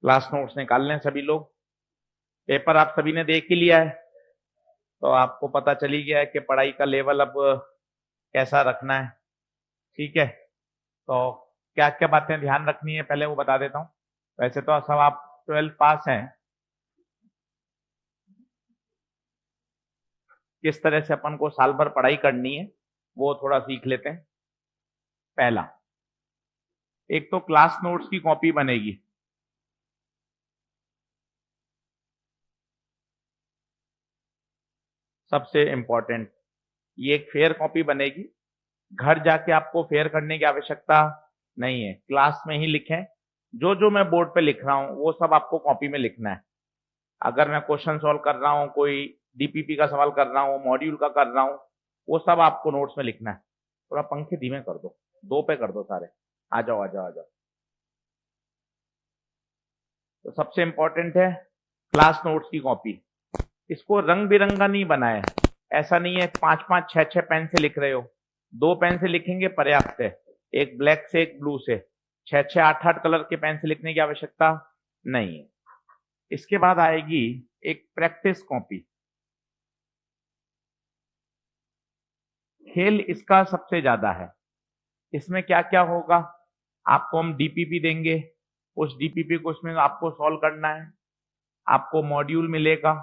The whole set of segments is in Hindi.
क्लास नोट्स निकाल लें सभी लोग। पेपर आप सभी ने देख ही लिया है, तो आपको पता चली गया है कि पढ़ाई का लेवल अब कैसा रखना है। ठीक है, तो क्या क्या बातें ध्यान रखनी है पहले वो बता देता हूँ। वैसे तो सब आप 12th पास हैं, किस तरह से अपन को साल भर पढ़ाई करनी है वो थोड़ा सीख लेते हैं। पहला, एक तो क्लास नोट्स की कॉपी बनेगी। सबसे इंपॉर्टेंट, ये एक फेयर कॉपी बनेगी। घर जाके आपको फेयर करने की आवश्यकता नहीं है, क्लास में ही लिखें। जो जो मैं बोर्ड पे लिख रहा हूं वो सब आपको कॉपी में लिखना है। अगर मैं क्वेश्चन सॉल्व कर रहा हूं, कोई डीपीपी का सवाल कर रहा हूं, मॉड्यूल का कर रहा हूं, वो सब आपको नोट्स में लिखना है। थोड़ा पंखे धीमे कर दो, 2 पे कर दो सारे। आ जाओ आ जाओ आ जाओ। तो सबसे इंपॉर्टेंट है क्लास नोट्स की कॉपी। इसको रंग बिरंगा नहीं बनाए। ऐसा नहीं है 5-5 6-6 पेन से लिख रहे हो। 2 पेन से लिखेंगे पर्याप्त है, एक ब्लैक से एक ब्लू से। 6-6 8-8 कलर के पेन से लिखने की आवश्यकता नहीं है। इसके बाद आएगी एक प्रैक्टिस कॉपी। खेल इसका सबसे ज्यादा है। इसमें क्या क्या होगा, आपको हम डीपीपी देंगे, उस डीपीपी को इसमें आपको सॉल्व करना है। आपको मॉड्यूल मिलेगा,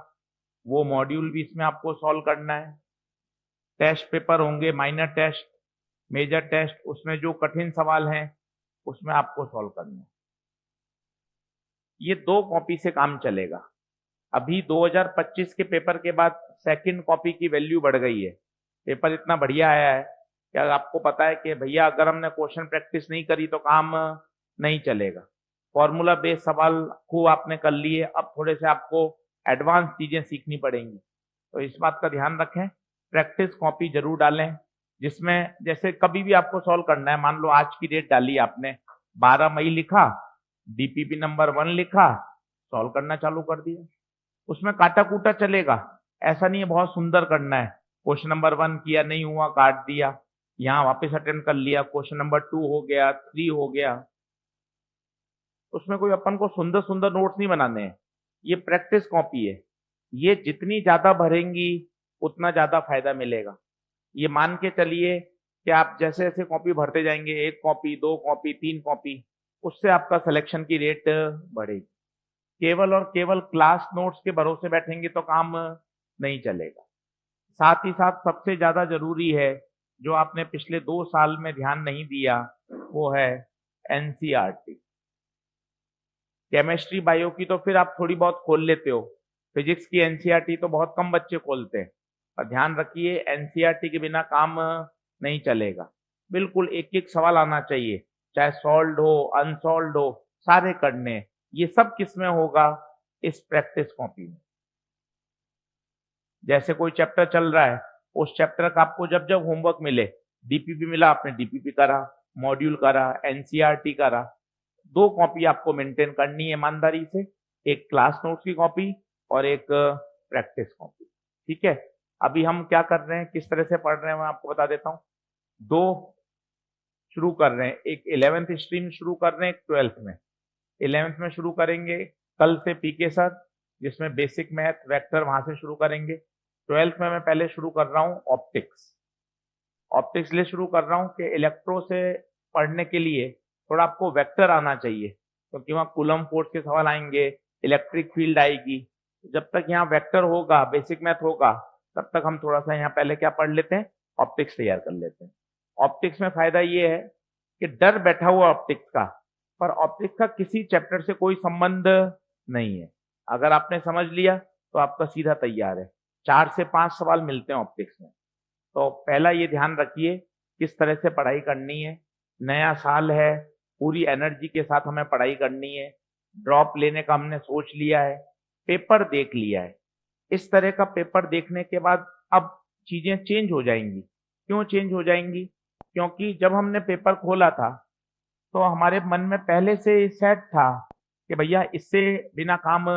वो मॉड्यूल भी इसमें आपको सॉल्व करना है। टेस्ट पेपर होंगे, माइनर टेस्ट, मेजर टेस्ट, उसमें जो कठिन सवाल हैं उसमें आपको सॉल्व करना है। ये 2 कॉपी से काम चलेगा। अभी 2025 के पेपर के बाद सेकंड कॉपी की वैल्यू बढ़ गई है। पेपर इतना बढ़िया आया है कि आपको पता है कि भैया अगर हमने क्वेश्चन प्रैक्टिस नहीं करी तो काम नहीं चलेगा। फॉर्मूला बेस्ड सवाल खूब आपने कर लिए, अब थोड़े से आपको एडवांस चीजें सीखनी पड़ेंगी। तो इस बात का ध्यान रखें, प्रैक्टिस कॉपी जरूर डालें, जिसमें जैसे कभी भी आपको सॉल्व करना है, मान लो आज की डेट डाली आपने, 12 मई लिखा, डीपीपी नंबर 1 लिखा, सॉल्व करना चालू कर दिया। उसमें काटा कूटा चलेगा, ऐसा नहीं है बहुत सुंदर करना है। क्वेश्चन नंबर 1 किया, नहीं हुआ, काट दिया, यहाँ वापस अटेम्प्ट कर लिया, क्वेश्चन नंबर 2 हो गया, 3 हो गया। उसमें कोई अपन को सुंदर सुंदर नोट्स नहीं बनाने हैं, ये प्रैक्टिस कॉपी है। ये जितनी ज्यादा भरेंगी उतना ज्यादा फायदा मिलेगा। ये मान के चलिए कि आप जैसे जैसे कॉपी भरते जाएंगे, 1 कॉपी 2 कॉपी 3 कॉपी, उससे आपका सिलेक्शन की रेट बढ़ेगी। केवल और केवल क्लास नोट्स के भरोसे बैठेंगे तो काम नहीं चलेगा। साथ ही साथ सबसे ज्यादा जरूरी है, जो आपने पिछले 2 साल में ध्यान नहीं दिया, वो है एनसीईआरटी। केमिस्ट्री बायो की तो फिर आप थोड़ी बहुत खोल लेते हो, फिजिक्स की एनसीईआरटी तो बहुत कम बच्चे खोलते हैं। और ध्यान रखिए, एनसीईआरटी के बिना काम नहीं चलेगा। बिल्कुल एक एक सवाल आना चाहिए, चाहे सॉल्व हो अनसॉल्व हो, सारे करने। ये सब किस में होगा, इस प्रैक्टिस कॉपी में। जैसे कोई चैप्टर चल रहा है, उस चैप्टर का आपको जब जब होमवर्क मिले, डीपीपी मिला आपने डीपीपी करा, मॉड्यूल करा, एनसीईआरटी करा। 2 कॉपी आपको मेंटेन करनी है ईमानदारी से, एक क्लास नोट्स की कॉपी और एक प्रैक्टिस कॉपी। ठीक है, अभी हम क्या कर रहे हैं, किस तरह से पढ़ रहे हैं, मैं आपको बता देता हूँ। 2 शुरू कर रहे हैं, एक 11th स्ट्रीम शुरू कर रहे हैं, एक 12th में। 11th में शुरू करेंगे कल से पीके सर, जिसमें बेसिक मैथ वेक्टर वहां से शुरू करेंगे। 12th में मैं पहले शुरू कर रहा हूँ ऑप्टिक्स। ऑप्टिक्स लिए शुरू कर रहा हूँ कि इलेक्ट्रो से पढ़ने के लिए थोड़ा आपको वेक्टर आना चाहिए, क्योंकि वहां कूलम फोर्स के सवाल आएंगे, इलेक्ट्रिक फील्ड आएगी। जब तक यहाँ वेक्टर होगा, बेसिक मैथ होगा, तब तक हम थोड़ा सा यहाँ पहले क्या पढ़ लेते हैं, ऑप्टिक्स तैयार कर लेते हैं। ऑप्टिक्स में फायदा ये है कि डर बैठा हुआ ऑप्टिक्स का, पर ऑप्टिक्स का किसी चैप्टर से कोई संबंध नहीं है। अगर आपने समझ लिया तो आपका सीधा तैयार है। 4 से 5 सवाल मिलते हैं ऑप्टिक्स में। तो पहला ये ध्यान रखिए किस तरह से पढ़ाई करनी है। नया साल है, पूरी एनर्जी के साथ हमें पढ़ाई करनी है। ड्रॉप लेने का हमने सोच लिया है, पेपर देख लिया है। इस तरह का पेपर देखने के बाद अब चीजें चेंज हो जाएंगी। क्यों चेंज हो जाएंगी, क्योंकि जब हमने पेपर खोला था तो हमारे मन में पहले से सेट था कि भैया इससे बिना काम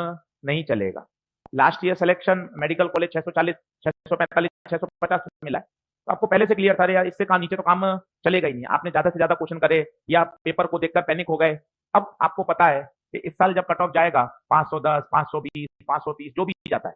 नहीं चलेगा। Last year selection medical college 640 645 650 मिला है, तो आपको पहले से क्लियर था यार इससे कहा नीचे तो काम चलेगा ही नहीं। आपने ज्यादा से ज्यादा क्वेश्चन करे या पेपर को देखकर पैनिक हो गए। अब आपको पता है कि इस साल जब कट ऑफ जाएगा 510, 520, 530 जो भी जाता है,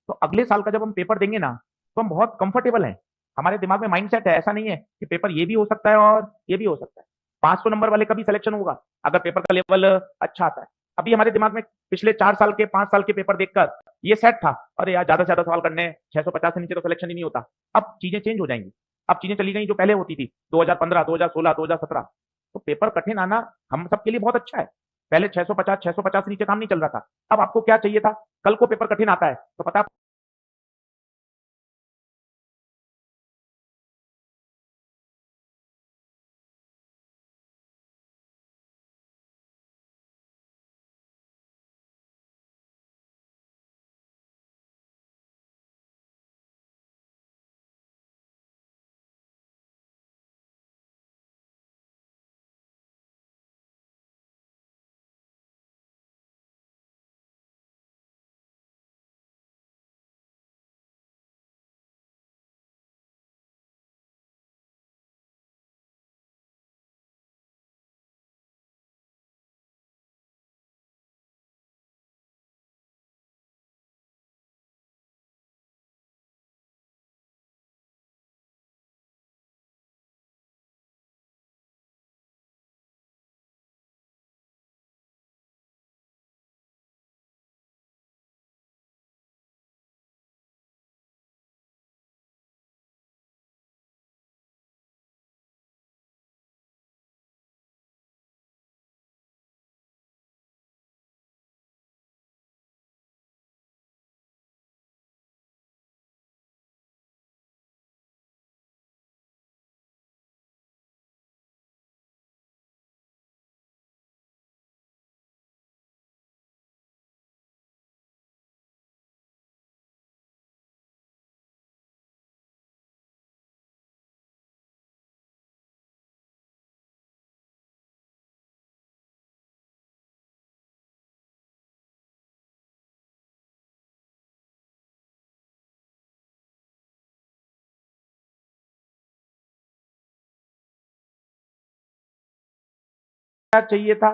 तो अगले साल का जब हम पेपर देंगे ना, तो हम बहुत कंफर्टेबल हैं। हमारे दिमाग में माइंडसेट है, ऐसा नहीं है कि पेपर ये भी हो सकता है और ये भी हो सकता है। 500 नंबर वाले का भी सिलेक्शन होगा अगर पेपर का लेवल अच्छा आता है। अभी हमारे दिमाग में पिछले 4 साल के 5 साल के पेपर देखकर ये सेट था, अरे यार ज्यादा से ज्यादा सवाल करने, 650 से नीचे तो सिलेक्शन ही नहीं होता। अब चीजें चेंज हो जाएंगी, अब चीजें चली गई जो पहले होती थी 2015, 2016, 2017। तो पेपर कठिन आना हम सबके लिए बहुत अच्छा है। पहले 650 से नीचे काम नहीं चल रहा था। अब आपको क्या चाहिए था, कल को पेपर कठिन आता है तो पता क्या चाहिए था,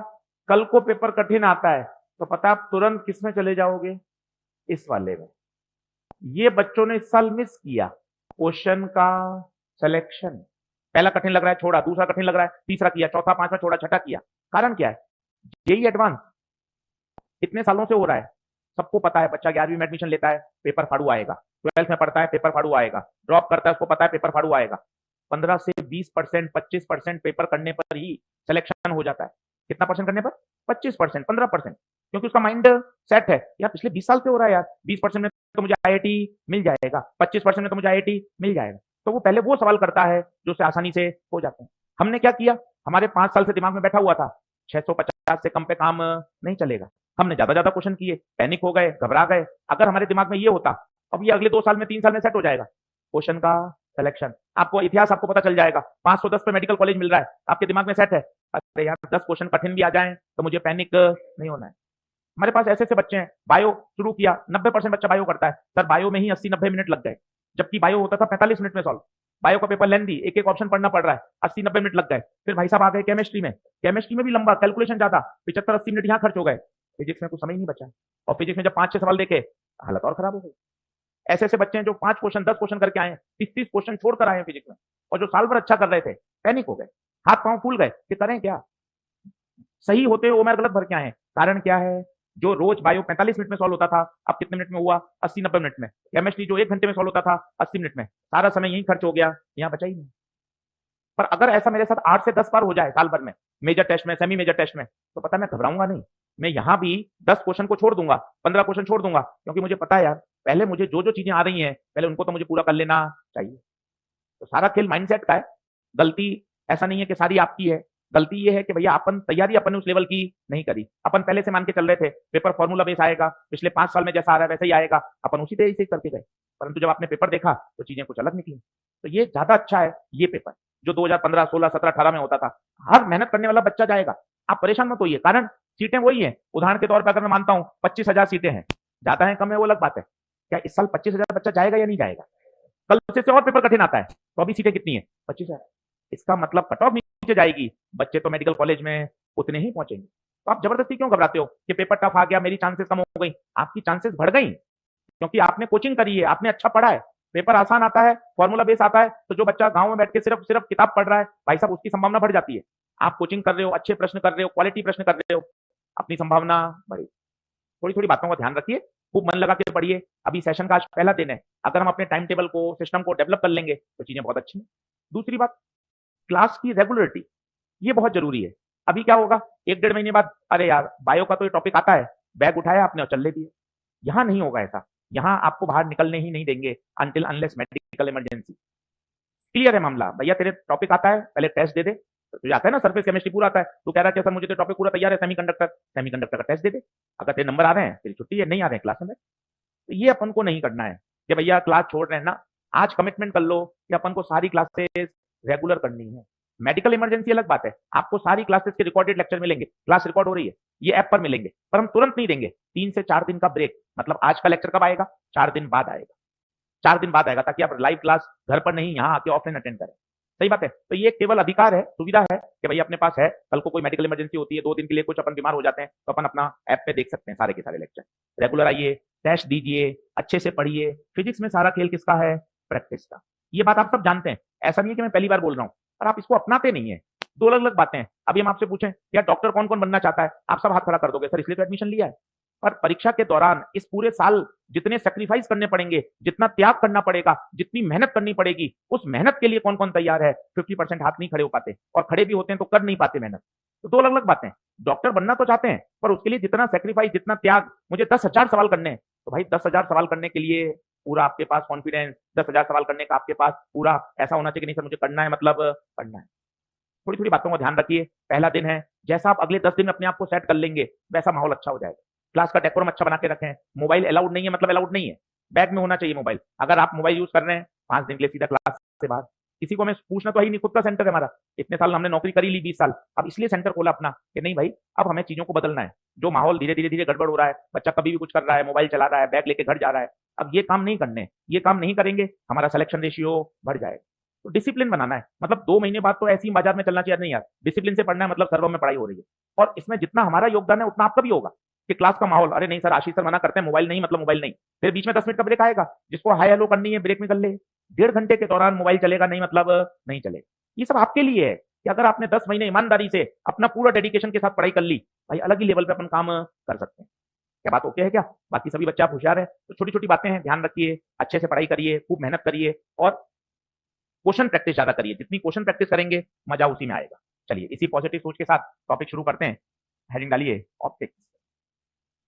कल को पेपर कठिन आता है तो पता आप तुरंत किस में चले जाओगे, इस वाले में। ये बच्चों ने इस साल मिस किया क्वेश्चन का सिलेक्शन। पहला कठिन लग रहा है छोड़ा, दूसरा कठिन लग रहा है तीसरा किया, चौथा पांचवा छोड़ा, छठा किया। कारण क्या है, जेई एडवांस इतने सालों से हो रहा है, सबको पता है। बच्चा 11वीं में एडमिशन लेता है, पेपर फाड़ू आएगा। 12th में पढ़ता है, पेपर फाड़ू आएगा। ड्रॉप करता है, उसको पता है पेपर फाड़ू आएगा। 15 से 20%, 25% पेपर करने पर ही सिलेक्शन हो जाता है। कितना परसेंट करने पर, 25%, 15%, क्योंकि उसका माइंड सेट है यार पिछले 20 साल से हो रहा है यार, 20% में तो मुझे आईआईटी मिल जाएगा, 25% में तो मुझे आईआईटी मिल जाएगा। तो वो पहले वो सवाल करता है जो उससे आसानी से हो जाते हैं। हमने क्या किया, हमारे 5 साल से दिमाग में बैठा हुआ था 650 से कम पे काम नहीं चलेगा। हमने ज्यादा ज्यादा क्वेश्चन किए, पैनिक हो गए, घबरा गए। अगर हमारे दिमाग में ये होता, अब ये अगले 2 साल में 3 साल में सेट हो जाएगा। क्वेश्चन का सिलेक्शन, आपको इतिहास आपको पता चल जाएगा, 510 पे मेडिकल कॉलेज मिल रहा है, आपके दिमाग में सेट है, अरे यार 10 क्वेश्चन कठिन भी आ जाएं तो मुझे पैनिक नहीं होना है। हमारे पास ऐसे ऐसे बच्चे हैं, बायो शुरू किया, 90% बच्चा बायो करता है, सर बायो में ही 80-90 मिनट लग गए, जबकि बायो होता था 45 मिनट में सॉल्व। बायो का पेपर लेंदी, एक एक ऑप्शन पढ़ना पड़ रहा है, 80-90 मिनट लग गए। फिर भाई साहब आ गए केमिस्ट्री में, केमिस्ट्री में भी लंबा कैलकुलेशन ज्यादा, 75-80 मिनट यहाँ खर्च हो गए। फिजिक्स में कुछ समझ नहीं बचा, और फिजिक्स में जब 5-6 सवाल देखे हालत और खराब हो गई। ऐसे ऐसे बच्चे हैं जो 5 क्वेश्चन 10 क्वेश्चन करके आए हैं, 30-30 क्वेश्चन छोड़ कर आए हैं फिजिक्स में, और जो साल भर अच्छा कर रहे थे पैनिक हो गए, हाथ पांव फूल गए कि करें क्या। सही होते वो मैं गलत भर के आए हैं। कारण क्या है, जो रोज बायो 45 मिनट में सॉल्व होता था, अब कितने मिनट में हुआ, 80-90 मिनट में। केमिस्ट्री जो 1 घंटे में सॉल्व होता था, 80 मिनट में। सारा समय यही खर्च हो गया, यहाँ बचा ही नहीं। पर अगर ऐसा मेरे साथ 8 से 10 बार हो जाए साल भर में, मेजर टेस्ट में, सेमी मेजर टेस्ट में, तो पता मैं घबराऊंगा नहीं। मैं यहाँ भी 10 क्वेश्चन को छोड़ दूंगा, 15 क्वेश्चन छोड़ दूंगा, क्योंकि मुझे पता है यार पहले मुझे जो जो चीजें आ रही हैं पहले उनको तो मुझे पूरा कर लेना चाहिए। तो सारा खेल माइंडसेट का है। गलती ऐसा नहीं है कि सारी आपकी है, गलती ये है कि भैया अपन तैयारी अपन ने उस लेवल की नहीं करी। अपन पहले से मान के चल रहे थे पेपर फॉर्मूला बेस आएगा, पिछले 5 साल में जैसा आ रहा है वैसे ही आएगा, अपन उसी तरीके से करके गए। परंतु जब आपने पेपर देखा तो चीजें कुछ अलग निकली। तो ये ज्यादा अच्छा है ये पेपर, जो 2015, 16, 17, 18 में होता था। हर मेहनत करने वाला बच्चा जाएगा, आप परेशान मत होइए। कारण सीटें वही है। उदाहरण के तौर पर अगर मैं मानता हूँ 25,000 सीटें हैं, ज्यादा है कम है वो अलग बात है। क्या इस साल 25,000 बच्चा जाएगा या नहीं जाएगा? कल से और पेपर कठिन आता है तो अभी सीटें कितनी है, 25,000। इसका मतलब कट ऑफ नीचे जाएगी, बच्चे तो मेडिकल कॉलेज में उतने ही पहुंचेंगे। तो आप जबरदस्ती क्यों घबराते हो कि पेपर टफ आ गया, मेरी चांसेस कम हो गई? आपकी चांसेस बढ़ गई क्योंकि आपने कोचिंग करी है, आपने अच्छा पढ़ा है। पेपर आसान आता है, फॉर्मूला बेस आता है, तो जो बच्चा गांव में बैठ के सिर्फ सिर्फ किताब पढ़ रहा है, भाई साहब उसकी संभावना बढ़ जाती है। आप कोचिंग कर रहे हो, अच्छे प्रश्न कर रहे हो, क्वालिटी प्रश्न कर रहे हो, अपनी संभावना बढ़ी। थोड़ी थोड़ी बातों का ध्यान रखिए, खूब मन लगा के पढ़िए। अभी सेशन का आज पहला दिन है, अगर हम अपने टाइम टेबल को, सिस्टम को डेवलप कर लेंगे तो चीजें बहुत अच्छी हैं। दूसरी बात, क्लास की रेगुलरिटी, ये बहुत जरूरी है। अभी क्या होगा, एक डेढ़ महीने बाद अरे यार बायो का तो ये टॉपिक आता है, बैग उठाया आपने और चल ले दिए। यहाँ नहीं होगा ऐसा, यहाँ आपको बाहर निकलने ही नहीं देंगे until unless medical emergency. Clear है मामला? भैया तेरे टॉपिक आता है, पहले टेस्ट दे दे। तो तुझे आता है ना, सरफेस केमिस्ट्री पूरा आता है, तू कह रहा है कि सर मुझे तो टॉपिक पूरा तैयार है, सेमीकंडक्टर, सेमीकंडक्टर का टेस्ट दे दे। अगर तेरे नंबर आ रहे हैं तेरी छुट्टी है, नहीं आ रहे हैं क्लास में। तो ये अपन को नहीं करना है कि भैया क्लास छोड़ रहे हैं ना, आज कमिटमेंट कर लो कि अपन को सारी क्लासेस रेगुलर करनी है। मेडिकल इमरजेंसी अलग बात है, आपको सारी क्लासेस के रिकॉर्डेड लेक्चर मिलेंगे, क्लास रिकॉर्ड हो रही है, ये ऐप पर मिलेंगे, पर हम तुरंत नहीं देंगे। 3 से 4 दिन का ब्रेक, मतलब आज का लेक्चर कब आएगा? 4 दिन बाद आएगा, 4 दिन बाद आएगा, ताकि आप लाइव क्लास घर पर नहीं, यहाँ आके ऑफलाइन अटेंड करें। सही बात है। तो ये केवल अधिकार है, सुविधा है कि भाई अपने पास है, कल को कोई मेडिकल इमरजेंसी होती है, 2 दिन के लिए कुछ अपन बीमार हो जाते हैं, तो अपन अपना ऐप पे देख सकते हैं सारे के सारे लेक्चर। रेगुलर आइए, टेस्ट दीजिए, अच्छे से पढ़िए। फिजिक्स में सारा खेल किसका है? प्रैक्टिस का। ये बात आप सब जानते हैं, ऐसा नहीं है कि मैं पहली बार बोल रहा हूँ, पर आप इसको अपनाते नहीं है। दो अलग अलग बातें हैं। अभी हम आपसे पूछें यार डॉक्टर कौन कौन बनना चाहता है, आप सब हाथ खड़ा कर दोगे, सर इसलिए तो एडमिशन लिया है। पर परीक्षा के दौरान इस पूरे साल जितने सेक्रीफाइस करने पड़ेंगे, जितना त्याग करना पड़ेगा, जितनी मेहनत करनी पड़ेगी, उस मेहनत के लिए कौन कौन तैयार है? 50% हाथ नहीं खड़े हो पाते, और खड़े भी होते हैं तो कर नहीं पाते मेहनत। तो दो अलग अलग बातें। डॉक्टर बनना तो चाहते हैं, पर उसके लिए जितना सेक्रीफाइस, जितना त्याग, मुझे 10,000 सवाल करने हैं, तो भाई 10,000 सवाल करने के लिए पूरा आपके पास कॉन्फिडेंस, 10,000 सवाल करने का आपके पास पूरा ऐसा होना चाहिए कि नहीं सर मुझे करना है, मतलब करना है। थोड़ी थोड़ी बातों का ध्यान रखिए, पहला दिन है, जैसा आप अगले 10 दिन में अपने आप को सेट कर लेंगे, वैसा माहौल अच्छा हो जाएगा। क्लास का डेकोरम अच्छा बना के रखें, मोबाइल अलाउड नहीं है मतलब अलाउड नहीं है, बैग में होना चाहिए मोबाइल। अगर आप मोबाइल यूज कर रहे हैं, 5 दिन के लिए सीधा क्लास से बाहर। किसी को हमें पूछना तो है ही नहीं, खुद का सेंटर है हमारा, इतने साल हमने नौकरी करी ली, 20 साल, अब इसलिए सेंटर खोला अपना कि नहीं भाई अब हमें चीजों को बदलना है। जो माहौल धीरे धीरे धीरे गड़बड़ हो रहा है, बच्चा कभी भी कुछ कर रहा है, मोबाइल चला रहा है, बैग लेके घर जा रहा है, अब ये काम नहीं करने, ये काम नहीं करेंगे, हमारा सिलेक्शन रेशियो बढ़ जाएगा। तो डिसिप्लिन बनाना है, मतलब 2 महीने बाद तो ऐसी बाजार में चलना चाहिए नहीं यार, डिसिप्लिन से पढ़ना है, मतलब सर्वर में पढ़ाई हो रही है, और इसमें जितना हमारा योगदान है उतना आपका भी होगा। कि क्लास का माहौल, अरे नहीं सर आशीष सर मना करते हैं, मोबाइल नहीं मतलब मोबाइल नहीं, फिर बीच में 10 मिनट का ब्रेक आएगा, जिसको हाई हेलो करनी है ब्रेक में कर ले। 1.5 घंटे के दौरान मोबाइल चलेगा नहीं मतलब नहीं चलेगा। ये सब आपके लिए है कि अगर आपने 10 महीने ईमानदारी से अपना पूरा डेडिकेशन के साथ पढ़ाई कर ली, भाई अलग ही लेवल पे अपन काम कर सकते हैं। क्या बात ओके है क्या? बाकी सभी बच्चे आप होशियार है, तो छोटी छोटी बातें हैं, ध्यान रखिए, अच्छे से पढ़ाई करिए, खूब मेहनत करिए, और क्वेश्चन प्रैक्टिस ज्यादा करिए। जितनी क्वेश्चन प्रैक्टिस करेंगे मजा उसी में आएगा। चलिए इसी पॉजिटिव सोच के साथ टॉपिक शुरू करते हैं। हेडिंग डालिए ऑप्टिक्स।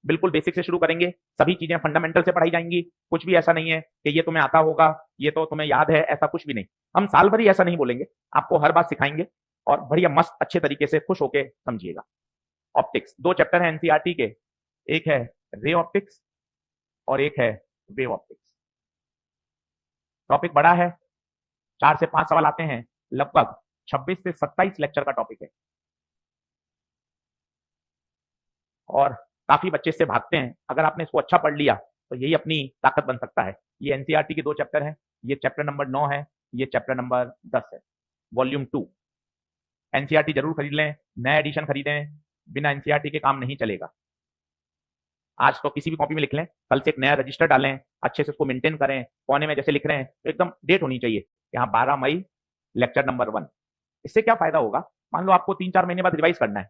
बिल्कुल बेसिक से शुरू करेंगे, सभी चीजें फंडामेंटल से पढ़ाई जाएंगी। कुछ भी ऐसा नहीं है कि ये तुम्हें आता होगा, ये तो तुम्हें याद है, ऐसा कुछ भी नहीं। हम साल भर ही ऐसा नहीं बोलेंगे, आपको हर बात सिखाएंगे, और बढ़िया मस्त अच्छे तरीके से खुश होके समझिएगा। ऑप्टिक्स 2 चैप्टर है एनसीईआरटी के, एक है रे ऑप्टिक्स और एक है वेव ऑप्टिक्स। टॉपिक बड़ा है, 4 से 5 सवाल आते हैं, लगभग 26 से 27 लेक्चर का टॉपिक है, और काफी बच्चे इससे भागते हैं। अगर आपने इसको अच्छा पढ़ लिया तो यही अपनी ताकत बन सकता है। ये एनसीईआरटी के 2 चैप्टर हैं, ये चैप्टर नंबर 9 है, ये चैप्टर नंबर 10 है, वॉल्यूम 2। एनसीईआरटी जरूर खरीद लें, नया एडिशन खरीदें, बिना एनसीईआरटी के काम नहीं चलेगा। आज तो किसी भी कॉपी में लिख लें, कल से एक नया रजिस्टर डालें, अच्छे से उसको मेंटेन करें, कोने में जैसे लिख रहे हैं तो एकदम डेट होनी चाहिए, यहाँ 12 मई लेक्चर नंबर 1। इससे क्या फायदा होगा, मान लो आपको 3-4 महीने बाद रिवाइज करना है,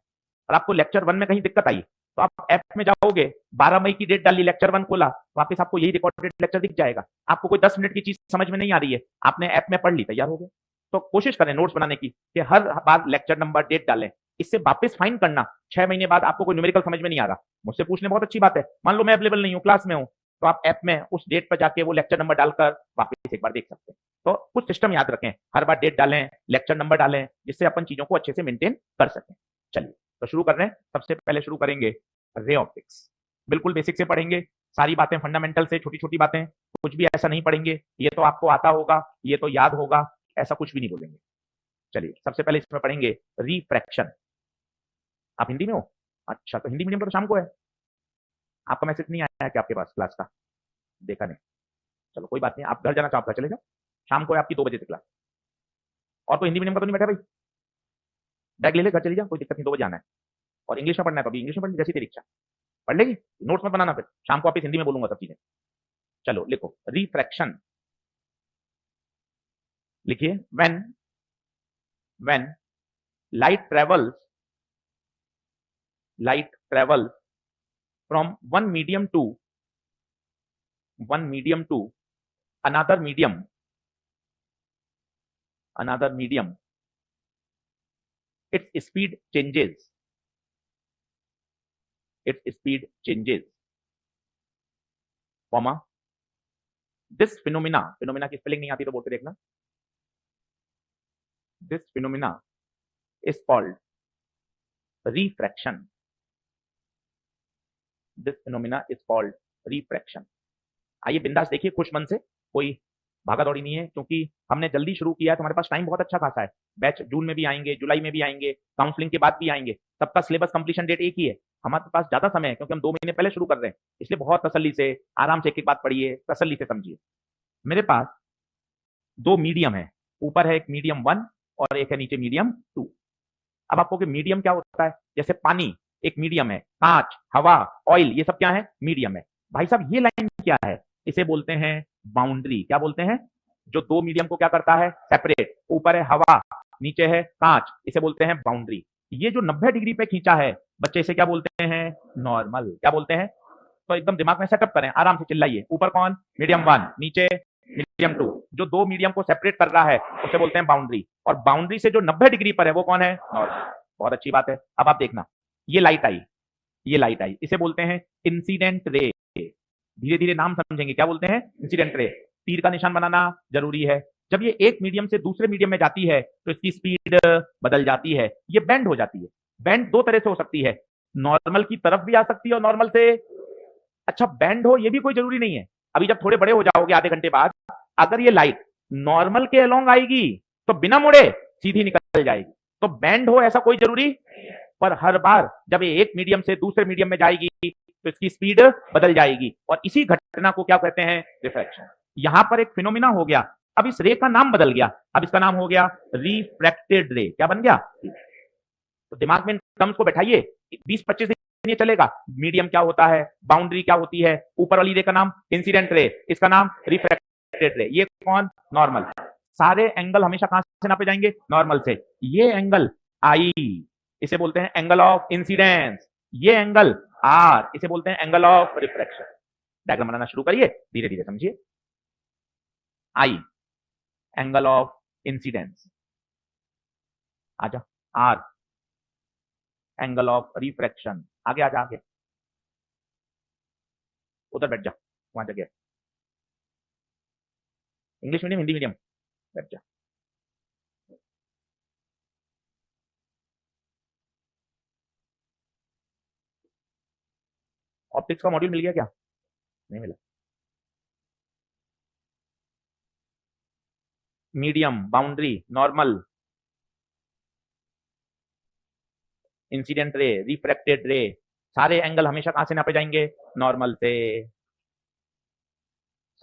और आपको लेक्चर 1 में कहीं दिक्कत आई, तो आप ऐप में जाओगे, 12 मई की डेट डाली, लेक्चर 1 खोला, वापस आपको यही रिकॉर्डेड लेक्चर दिख जाएगा। आपको कोई 10 मिनट की चीज समझ में नहीं आ रही है, आपने ऐप में पढ़ ली, तैयार हो गए। तो कोशिश करें नोट्स बनाने की कि हर बार लेक्चर नंबर डेट डालें। इससे वापस फाइन करना, 6 महीने बाद आपको कोई न्यूमेरिकल समझ में नहीं आ रहा, मुझसे पूछने बहुत अच्छी बात है, मान लो मैं अवेलेबल नहीं हूँ, क्लास में हूँ, तो आप ऐप में उस डेट पर जाके वो लेक्चर नंबर डालकर वापस एक बार देख सकते हैं। तो कुछ सिस्टम याद रखें, हर बार डेट डालें, लेक्चर नंबर डालें, जिससे अपन चीजों को अच्छे से मेंटेन कर सकें। चलिए तो शुरू कर रहे हैं, सबसे पहले शुरू करेंगे रे ऑप्टिक्स। बिल्कुल बेसिक से पढ़ेंगे, सारी बातें फंडामेंटल से, छोटी छोटी बातें, कुछ भी ऐसा नहीं पढ़ेंगे ये तो आपको आता होगा, ये तो याद होगा, ऐसा कुछ भी नहीं बोलेंगे। चलिए सबसे पहले इसमें पढ़ेंगे रिफ्रैक्शन। आप हिंदी में हो? अच्छा, तो हिंदी मीडियम का तो शाम को है, आपका मैसेज नहीं आया कि आपके पास क्लास का? देखा नहीं, चलो कोई बात नहीं, आप घर जाना चाहो, आप घर चले जाओ, शाम को है आपकी 2 बजे से क्लास। और तो हिंदी मीडियम का तो नहीं बैठा भाई, बैग ले ले घर चली जाओ, कोई दिक्कत नहीं, 2 बजे आना है। और इंग्लिश में पढ़ना है तो अभी इंग्लिश में पढ़ ली, जैसी तेरी इच्छा। पढ़ लेगी, नोट्स मत बनाना, फिर शाम को वापस हिंदी में बोलूंगा सब चीजें। चलो लिखो रिफ्रैक्शन, लिखिए when light travels from one medium to another medium its speed changes comma this phenomena की स्पेलिंग नहीं आती तो बोलते देखना, this phenomena is called refraction, आइए बिंदास देखिए खुश मन से, कोई भागा दौड़ी नहीं है, क्योंकि हमने जल्दी शुरू किया है तो हमारे पास टाइम बहुत अच्छा खासा है। बैच जून में भी आएंगे, जुलाई में भी आएंगे, काउंसलिंग के बाद भी आएंगे, सबका सिलेबस कंप्लीशन डेट एक ही है। हमारे पास ज्यादा समय है क्योंकि हम 2 महीने पहले शुरू कर रहे हैं, इसलिए बहुत तसल्ली से आराम से एक एक बात पढ़िए, तसल्ली से समझिए। मेरे पास 2 मीडियम है, ऊपर है एक मीडियम 1 और एक है नीचे मीडियम 2। अब आपको कि मीडियम क्या होता है, जैसे पानी एक मीडियम है, कांच, हवा, ऑयल, ये सब क्या है, मीडियम है। भाई साहब ये लाइन क्या है, इसे बोलते हैं बाउंड्री। क्या बोलते हैं, जो 2 मीडियम को क्या करता है, सेपरेट। ऊपर है हवा, नीचे है कांच, इसे बोलते हैं बाउंड्री। ये जो 90 डिग्री पे खींचा है बच्चे, इसे क्या बोलते हैं, नॉर्मल। क्या बोलते हैं, तो एकदम दिमाग में सेटअप करें, आराम से चिल्लाइए। ऊपर कौन, मीडियम 1, नीचे मीडियम 2, जो 2 मीडियम को सेपरेट कर रहा है उसे बोलते हैं बाउंड्री। और बाउंड्री से जो 90 डिग्री पर है वो कौन है, नॉर्मल। बहुत अच्छी बात है। अब आप देखना, ये लाइट आई, इसे बोलते हैं इंसिडेंट रे। धीरे धीरे नाम समझेंगे, क्या बोलते हैं, इंसिडेंट रे। तीर का निशान बनाना जरूरी है। जब ये एक मीडियम से दूसरे मीडियम में जाती है तो इसकी स्पीड बदल जाती है, ये बेंड हो जाती है। बेंड 2 तरह से हो सकती है, नॉर्मल की तरफ भी आ सकती है और नॉर्मल से, अच्छा बेंड हो ये भी कोई जरूरी नहीं है। अभी जब थोड़े बड़े हो जाओगे आधे घंटे बाद, अगर ये लाइट नॉर्मल के अलोंग आएगी तो बिना मुड़े सीधी निकल जाएगी। तो बेंड हो ऐसा कोई जरूरी, पर हर बार जब ये एक मीडियम से दूसरे मीडियम में जाएगी तो इसकी स्पीड बदल जाएगी, और इसी घटना को क्या कहते हैं, रिफ्रैक्शन। यहां पर एक फिनोमिना हो गया, अब इस रे का नाम बदल गया, अब इसका नाम हो गया रिफ्रैक्टेड रे। क्या बन गया, तो दिमाग में टर्म्स को बैठाइए, 20-25 दिन ये चलेगा। मीडियम क्या होता है, बाउंड्री क्या होती है, ऊपर वाली रे का नाम इंसिडेंट रे, इसका नाम रिफ्रैक्टेड रे, ये कौन, नॉर्मल। सारे एंगल हमेशा कहां से नापे जाएंगे, नॉर्मल से। ये एंगल आई, इसे बोलते हैं एंगल ऑफ इंसिडेंस। ये एंगल आर, इसे बोलते हैं एंगल ऑफ रिफ्रैक्शन। डायग्राम बनाना शुरू करिए, धीरे धीरे समझिए। आई एंगल ऑफ इंसिडेंस, आजा। आर एंगल ऑफ रिफ्रैक्शन, आगे आजा, आगे उधर बैठ जा, वहां जगह। इंग्लिश मीडियम, हिंदी मीडियम, बैठ जा। ऑप्टिक्स का मॉड्यूल मिल गया क्या, नहीं मिला। Medium, boundary, normal, incident ray, refracted रे, सारे एंगल हमेशा कहां से नापे जाएंगे, नॉर्मल से।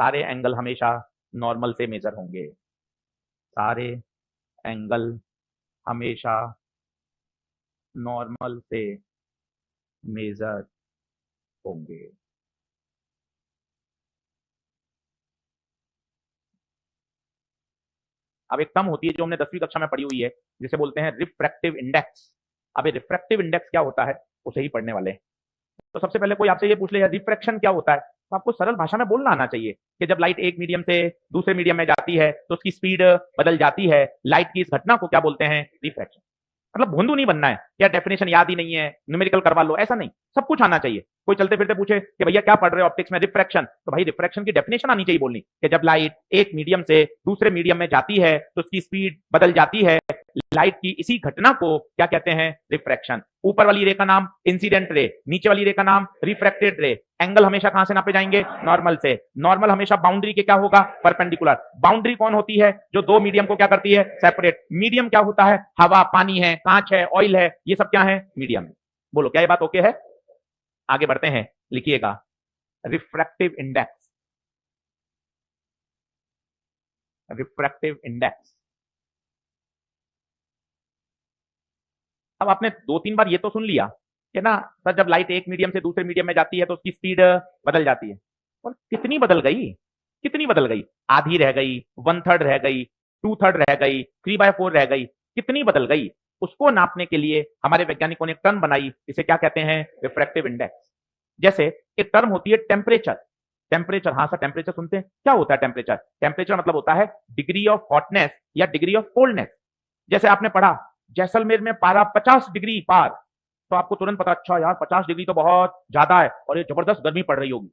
सारे एंगल हमेशा नॉर्मल से मेजर होंगे, सारे एंगल हमेशा नॉर्मल से मेजर होंगे। अब एक टर्म होती है जो हमने 10वीं कक्षा में पढ़ी हुई है, जिसे बोलते हैं रिफ्रैक्टिव इंडेक्स। अब ये रिफ्रैक्टिव इंडेक्स क्या होता है उसे ही पढ़ने वाले हैं। तो सबसे पहले कोई आपसे ये पूछ ले रिफ्रैक्शन क्या होता है, तो आपको सरल भाषा में बोलना आना चाहिए कि जब लाइट एक मीडियम से दूसरे मीडियम में जाती है तो उसकी स्पीड बदल जाती है। लाइट की इस घटना को क्या बोलते हैं, रिफ्रैक्शन। मतलब भोंदू नहीं बनना है, क्या डेफिनेशन याद ही नहीं है, न्यूमेरिकल करवा लो, ऐसा नहीं, सब कुछ आना चाहिए। कोई चलते फिरते पूछे कि भैया क्या पढ़ रहे हो ऑप्टिक्स में, रिफ्रैक्शन, तो भाई रिफ्रैक्शन की डेफिनेशन आनी चाहिए बोलनी कि जब लाइट एक मीडियम से दूसरे मीडियम में जाती है तो उसकी स्पीड बदल जाती है। लाइट की इसी घटना को क्या कहते हैं, रिफ्रैक्शन। ऊपर वाली रे का नाम इंसिडेंट रे, नीचे वाली रे का नाम रिफ्रैक्टेड रे। एंगल हमेशा कहां से नापे जाएंगे, नॉर्मल से। नॉर्मल हमेशा बाउंड्री के क्या होगा, परपेंडिकुलर। बाउंड्री कौन होती है, जो 2 मीडियम को क्या करती है, सेपरेट। मीडियम क्या होता है, हवा, पानी है, कांच है, ऑयल है, ये सब क्या है, मीडियम। बोलो क्या ये बात ओके है, आगे बढ़ते हैं, लिखिएगा रिफ्रैक्टिव इंडेक्स। रिफ्रैक्टिव इंडेक्स, अब आपने 2-3 बार ये तो सुन लिया कि ना सर जब लाइट एक मीडियम से दूसरे मीडियम में जाती है तो उसकी स्पीड बदल जाती है। और कितनी बदल गई, कितनी बदल गई, आधी रह गई, 1/3 रह गई, 2/3 रह गई, 3/4 रह गई, कितनी बदल गई। उसको नापने के लिए हमारे वैज्ञानिकों ने एक टर्म बनाई, इसे क्या कहते हैं, रिफ्रैक्टिव इंडेक्स। जैसे एक टर्म होती है टेम्परेचर। टेम्परेचर, हाँ सर टेम्परेचर सुनते हैं, क्या होता है टेम्परेचर? टेम्परेचर मतलब होता है डिग्री ऑफ हॉटनेस या डिग्री ऑफ कोल्डनेस। जैसे आपने पढ़ा जैसलमेर में पारा 50 डिग्री पार, तो आपको तुरंत पता, अच्छा यार 50 डिग्री तो बहुत ज्यादा है और ये जबरदस्त गर्मी पड़ रही होगी।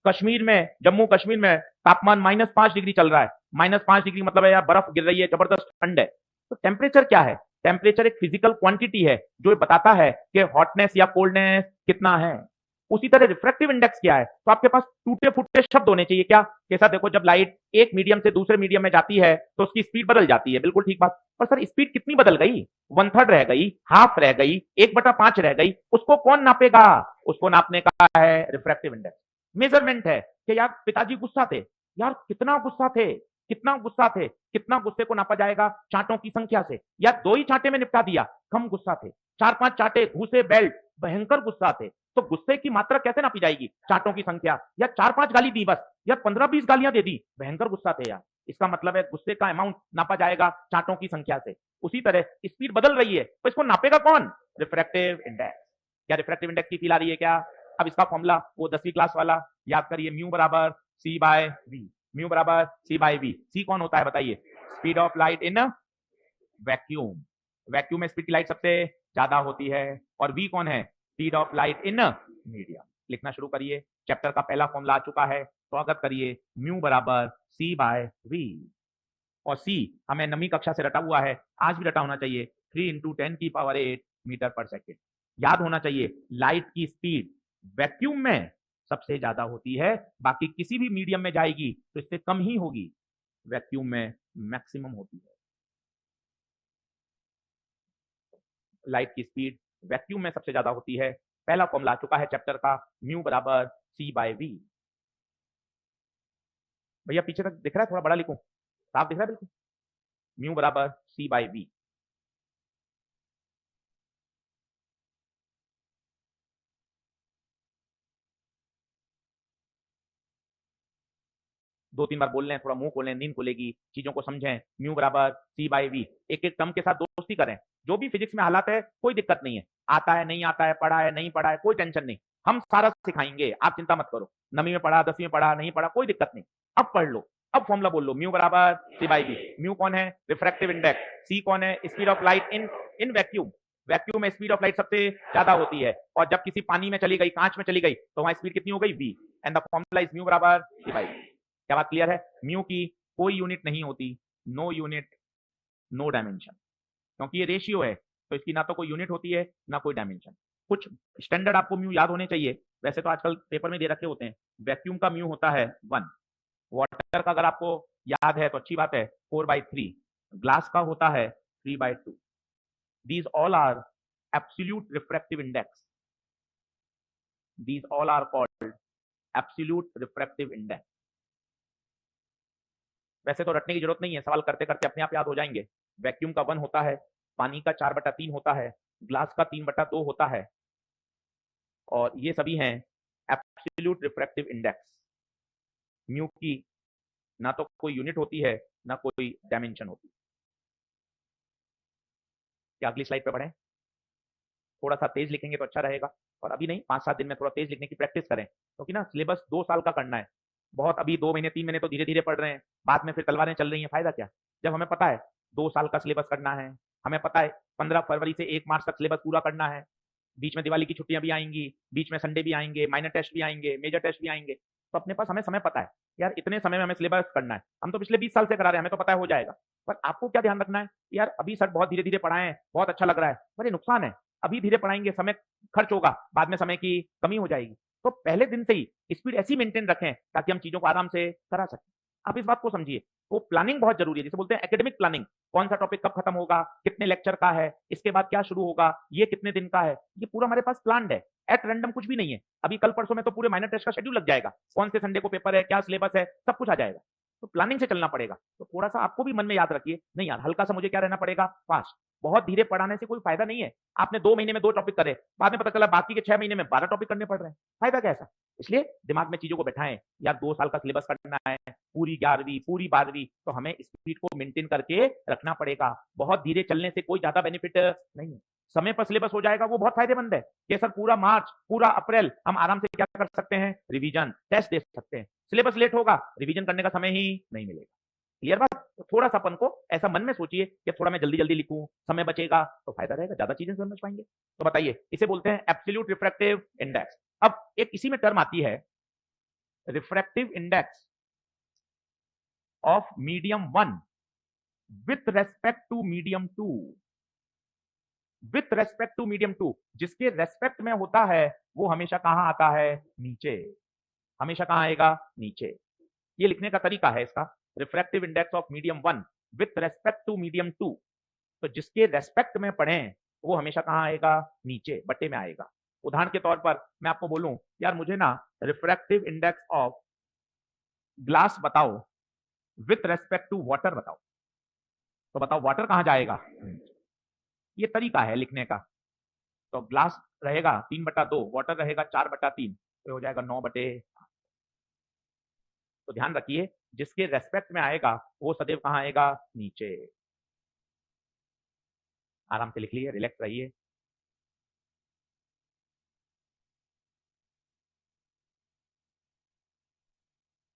कश्मीर में, जम्मू कश्मीर में तापमान -5 डिग्री चल रहा है, -5 डिग्री मतलब है यार बर्फ गिर रही है, जबरदस्त ठंड है। तो टेम्परेचर क्या है? टेम्परेचर एक फिजिकल क्वांटिटी है जो बताता है कि हॉटनेस या कोल्डनेस कितना है। उसी तरह रिफ्रैक्टिव इंडेक्स क्या है? तो आपके पास टूटे फूटे शब्द होने चाहिए। क्या? कैसा? देखो जब लाइट एक मीडियम से दूसरे मीडियम में जाती है तो उसकी स्पीड बदल जाती है, बिल्कुल ठीक बात। पर सर स्पीड कितनी बदल गई? 1/3 रह गई, हाफ रह गई, 1/5 रह गई, उसको कौन नापेगा? उसको नापने का है रिफ्रैक्टिव इंडेक्स। मेजरमेंट है कि यार पिताजी गुस्सा थे, यार कितना गुस्सा थे, कितना गुस्सा थे, कितना गुस्से को नापा जाएगा? चांटों की संख्या से। या 2 ही चांटे में निपटा दिया, कम गुस्सा थे। 4-5 चांटे, घूसे, बेल्ट, भयंकर गुस्सा थे। तो गुस्से की मात्रा कैसे नापी जाएगी? चांटों की संख्या। या 4-5 गाली दी बस, या 15-20 गालियां दे दी, भयंकर गुस्सा थे यार। इसका मतलब है गुस्से का अमाउंट नापा जाएगा चांटों की संख्या से। उसी तरह स्पीड बदल रही है तो इसको नापेगा कौन? Refractive index. क्या रिफ्रैक्टिव इंडेक्स की फील आ रही है क्या? अब इसका फॉर्मूला वो 10वीं क्लास वाला याद करिए, म्यू बराबर सी बाय वी। म्यू बराबर सी बाय वी। सी कौन होता है बताइए? Speed of light in vacuum. Vacuum में स्पीड की लाइट सबसे ज्यादा होती है। और वी कौन है? Speed of light in medium. लिखना शुरू करिए, चैप्टर का पहला फॉर्मूला आ चुका है, स्वागत करिए। म्यू बराबर सी बाय वी। और सी हमें नवीं कक्षा से रटा हुआ है, आज भी रटा होना चाहिए, 3 × 10⁸ मीटर पर सेकेंड। याद होना चाहिए लाइट की स्पीड वैक्यूम में सबसे ज्यादा होती है, बाकी किसी भी मीडियम में जाएगी तो इससे कम ही होगी, वैक्यूम में मैक्सिमम होती है। लाइट की स्पीड वैक्यूम में सबसे ज्यादा होती है। पहला फॉर्मूला आ चुका है चैप्टर का, म्यू बराबर सी बाय वी। भैया पीछे तक दिख रहा है? थोड़ा बड़ा लिखूं? साफ दिख रहा है बिल्कुल? म्यू बराबर सी बाय वी। 2-3 बार बोल लें, थोड़ा मुंह खोलें, नींद खुलेगी, चीजों को समझें। म्यू बराबर सी बाय वी। एक एक टर्म के साथ दोस्ती करें। जो भी फिजिक्स में हालात है कोई दिक्कत नहीं है, आता है नहीं आता है, पढ़ा है नहीं पढ़ा है, कोई टेंशन नहीं, हम सारा सिखाएंगे, आप चिंता मत करो। 9वीं में पढ़ा, 10वीं में पढ़ा, नहीं पढ़ा, कोई दिक्कत नहीं। अब पढ़ लो, अब फॉर्मूला बोल लो, म्यू बराबर सी बाय वी। म्यू कौन है? Refractive index. सी कौन है? Speed of light in in vacuum. Vacuum में स्पीड ऑफ लाइट सबसे ज्यादा होती है, और जब किसी पानी में चली गई, कांच में चली गई, तो वहां स्पीड कितनी हो गई? V. And the formula is mu बराबर सी बाय वी। क्या बात क्लियर है? म्यू की कोई यूनिट नहीं होती, नो यूनिट नो डायमेंशन, क्योंकि ये रेशियो है तो इसकी ना तो कोई यूनिट होती है ना कोई डायमेंशन। कुछ स्टैंडर्ड आपको म्यू याद होने चाहिए, वैसे तो आजकल पेपर में दे रखे होते हैं। वैक्यूम का म्यू होता है 1, वाटर का अगर आपको याद है तो अच्छी बात है, 4/3, ग्लास का होता है 3/2। These all are absolute refractive index, these all are called absolute refractive index. वैसे तो रटने की जरूरत नहीं है, सवाल करते करते अपने आप याद हो जाएंगे। वैक्यूम का 1 होता है, पानी का 4/3 होता है, ग्लास का 3/2 होता है, और ये सभी हैं एब्सोल्यूट रिफ्रैक्टिव इंडेक्स। म्यू की ना तो कोई यूनिट होती है ना कोई डायमेंशन होती। क्या अगली स्लाइड पे बढ़ें? थोड़ा सा तेज लिखेंगे तो अच्छा रहेगा, और अभी नहीं, 5-7 दिन में थोड़ा तेज लिखने की प्रैक्टिस करें, क्योंकि ना सिलेबस 2 साल का करना है। बहुत अभी 2 महीने 3 महीने तो धीरे धीरे पढ़ रहे हैं, बाद में फिर तलवारें चल रही हैं, फायदा क्या? जब हमें पता है 2 साल का सिलेबस करना है, हमें पता है 15 फरवरी से 1 मार्च तक सिलेबस पूरा करना है, बीच में दिवाली की छुट्टियां भी आएंगी, बीच में संडे भी आएंगे, माइनर टेस्ट भी आएंगे, मेजर टेस्ट भी आएंगे, तो अपने पास हमें समय पता है यार इतने समय में हमें सिलेबस करना है। हम तो पिछले 20 साल से करा रहे हैं, हमें तो पता है हो जाएगा। पर आपको क्या ध्यान रखना है यार, अभी सर बहुत धीरे धीरे पढ़ाएं, बहुत अच्छा लग रहा है, पर ये नुकसान है, अभी धीरे पढ़ाएंगे समय खर्च होगा, बाद में समय की कमी हो जाएगी। तो पहले दिन से ही स्पीड ऐसी मेंटेन रखें ताकि हम चीजों को आराम से करा सकें। आप इस बात को समझिए, वो प्लानिंग बहुत जरूरी है, जिसे बोलते हैं एकेडमिक प्लानिंग। कौन सा टॉपिक कब खत्म होगा, कितने लेक्चर का है, इसके बाद क्या शुरू होगा, ये कितने दिन का है, ये पूरा हमारे पास प्लान्ड है। एट रैंडम कुछ भी नहीं है। अभी कल परसों में तो पूरे माइनर टेस्ट का शेड्यूल लग जाएगा, कौन से संडे को पेपर है, क्या सिलेबस है, सब कुछ आ जाएगा। तो प्लानिंग से चलना पड़ेगा। तो थोड़ा सा आपको भी मन में याद रखिए, नहीं यार हल्का सा मुझे क्या रहना पड़ेगा, फास्ट। बहुत धीरे पढ़ाने से कोई फायदा नहीं है। आपने 2 महीने में 2 टॉपिक करे, बाद में पता चला बाकी के 6 महीने में 12 टॉपिक करने पड़ रहे हैं, फायदा क्या ऐसा? इसलिए दिमाग में चीजों को बैठाएं, यार 2 साल का सिलेबस करना है, पूरी 11वीं पूरी 12वीं, तो हमें स्पीड को मेंटेन करके रखना पड़ेगा। बहुत धीरे चलने से कोई ज्यादा बेनिफिट नहीं है। समय पर सिलेबस हो जाएगा वो बहुत फायदेमंद है कि सर पूरा मार्च पूरा अप्रैल हम आराम से क्या कर सकते हैं, रिवीजन टेस्ट दे सकते हैं। सिलेबस लेट होगा, रिवीजन करने का समय ही नहीं मिलेगा। क्लियर बात? तो थोड़ा सा अपन को ऐसा मन में सोचिए कि थोड़ा मैं जल्दी जल्दी लिखूं, समय बचेगा तो फायदा रहेगा, ज्यादा चीजें समझ पाएंगे। तो बताइए, इसे बोलते हैं एब्सोल्यूट रिफ्रैक्टिव इंडेक्स। अब एक इसी में टर्म आती है refractive index of medium 1 with respect to medium 2। With respect to medium 2, जिसके रेस्पेक्ट में होता है वो हमेशा कहां आता है, नीचे। हमेशा कहां आएगा, नीचे। ये लिखने का तरीका है इसका, refractive index of medium 1 with respect to medium 2। तो जिसके रेस्पेक्ट में पढ़ें वो हमेशा कहां आएगा, नीचे, बट्टे में आएगा। उदाहरण के तौर पर मैं आपको बोलूं, यार मुझे ना रिफ्रैक्टिव इंडेक्स ऑफ ग्लास बताओ विथ रेस्पेक्ट टू वाटर बताओ, तो बताओ वाटर कहां जाएगा, ये तरीका है लिखने का। तो ग्लास रहेगा 3/2, वाटर रहेगा 4/3, तो हो जाएगा 9/। तो ध्यान रखिए, जिसके रेस्पेक्ट में आएगा वो सदैव कहां आएगा, नीचे। आराम से लिख लिए, रिलैक्स रहिए।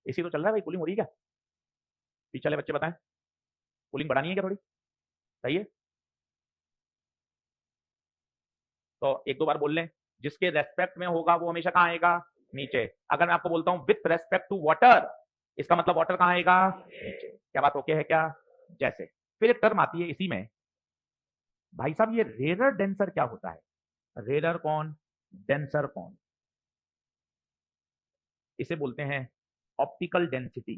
इसी तो चल रहा है भाई, कूलिंग हो रही है क्या? पीछे वाले बच्चे बताएं, कूलिंग बढ़ानी है क्या थोड़ी? सही है, तो एक दो बार बोल लें, जिसके रेस्पेक्ट में होगा वो हमेशा कहां आएगा, नीचे। अगर मैं आपको बोलता हूं विथ रेस्पेक्ट टू वाटर, इसका मतलब वाटर कहां आएगा, नीचे। क्या बात ओके है क्या? जैसे फिर एक टर्म आती है इसी में, भाई साहब ये रेरर डेंसर क्या होता है? रेरर कौन, डेंसर कौन? इसे बोलते हैं ऑप्टिकल डेंसिटी।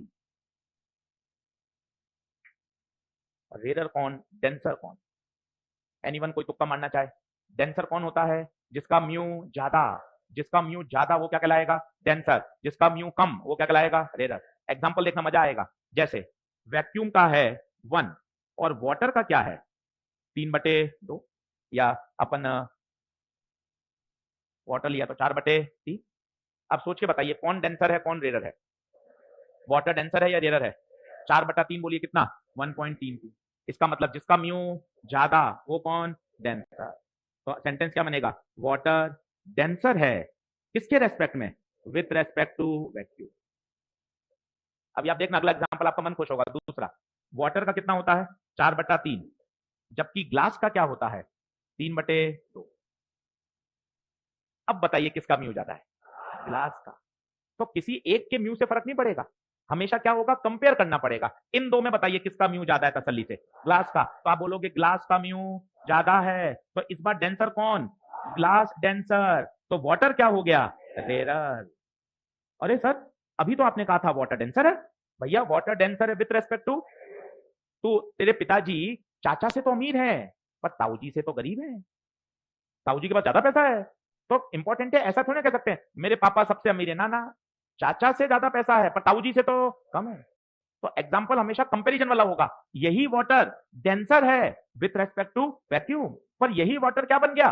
रेरर कौन, डेंसर कौन? एनीवन, कोई तुक्का मारना चाहे? डेंसर कौन होता है, जिसका म्यू ज्यादा, जिसका म्यू ज्यादा वो क्या कहलाएगा, डेंसर। जिसका म्यू कम वो क्या कहलाएगा, रेरर। एग्जांपल देखना मजा आएगा, जैसे वैक्यूम का है 1 और वाटर का क्या है 3/2, या अपन वाटर लिया तो 4/3। अब सोच के बताइए कौन डेंसर है कौन रेरर है? वाटर डेंसर है या रेरर है? 4/3 बोलिए कितना, 1.32। इसका मतलब जिसका म्यू ज्यादा वो कौन, डेंसर। तो सेंटेंस क्या बनेगा, वाटर डेंसर है किसके रेस्पेक्ट में, विथ रेस्पेक्ट टू वैक्यूम। अभी आप देखना, अगला एग्जांपल आपका मन खुश होगा। दूसरा, वाटर का कितना होता है 4/3, जबकि ग्लास का क्या होता है 3/2। अब बताइए किसका म्यू ज्यादा है, ग्लास का। तो किसी एक के म्यू से फर्क नहीं पड़ेगा, हमेशा क्या होगा, कंपेयर करना पड़ेगा। इन दो में बताइए किसका म्यू ज्यादा है तसल्ली से, ग्लास का। तो आप बोलोगे ग्लास का म्यू ज्यादा है, तो इस बार डेंसर कौन, ग्लास डेंसर। तो वाटर क्या हो गया, रेरर। अरे सर अभी तो आपने कहा था वाटर डेंसर है। भैया वाटर डेंसर है विथ रेस्पेक्ट टू, तो तेरे पिताजी चाचा से तो अमीर है पर ताऊजी से तो गरीब है, ताऊजी के पास ज्यादा पैसा है। तो इंपॉर्टेंट है, ऐसा थोड़ी ना कह सकते हैं मेरे पापा सबसे अमीर है, ना ना, चाचा से ज्यादा पैसा है पर ताऊजी से तो कम है। तो एग्जाम्पल हमेशा कंपैरिजन वाला होगा। यही वाटर डेंसर है विथ रेस्पेक्ट टू वैक्यूम, पर यही वाटर क्या बन गया,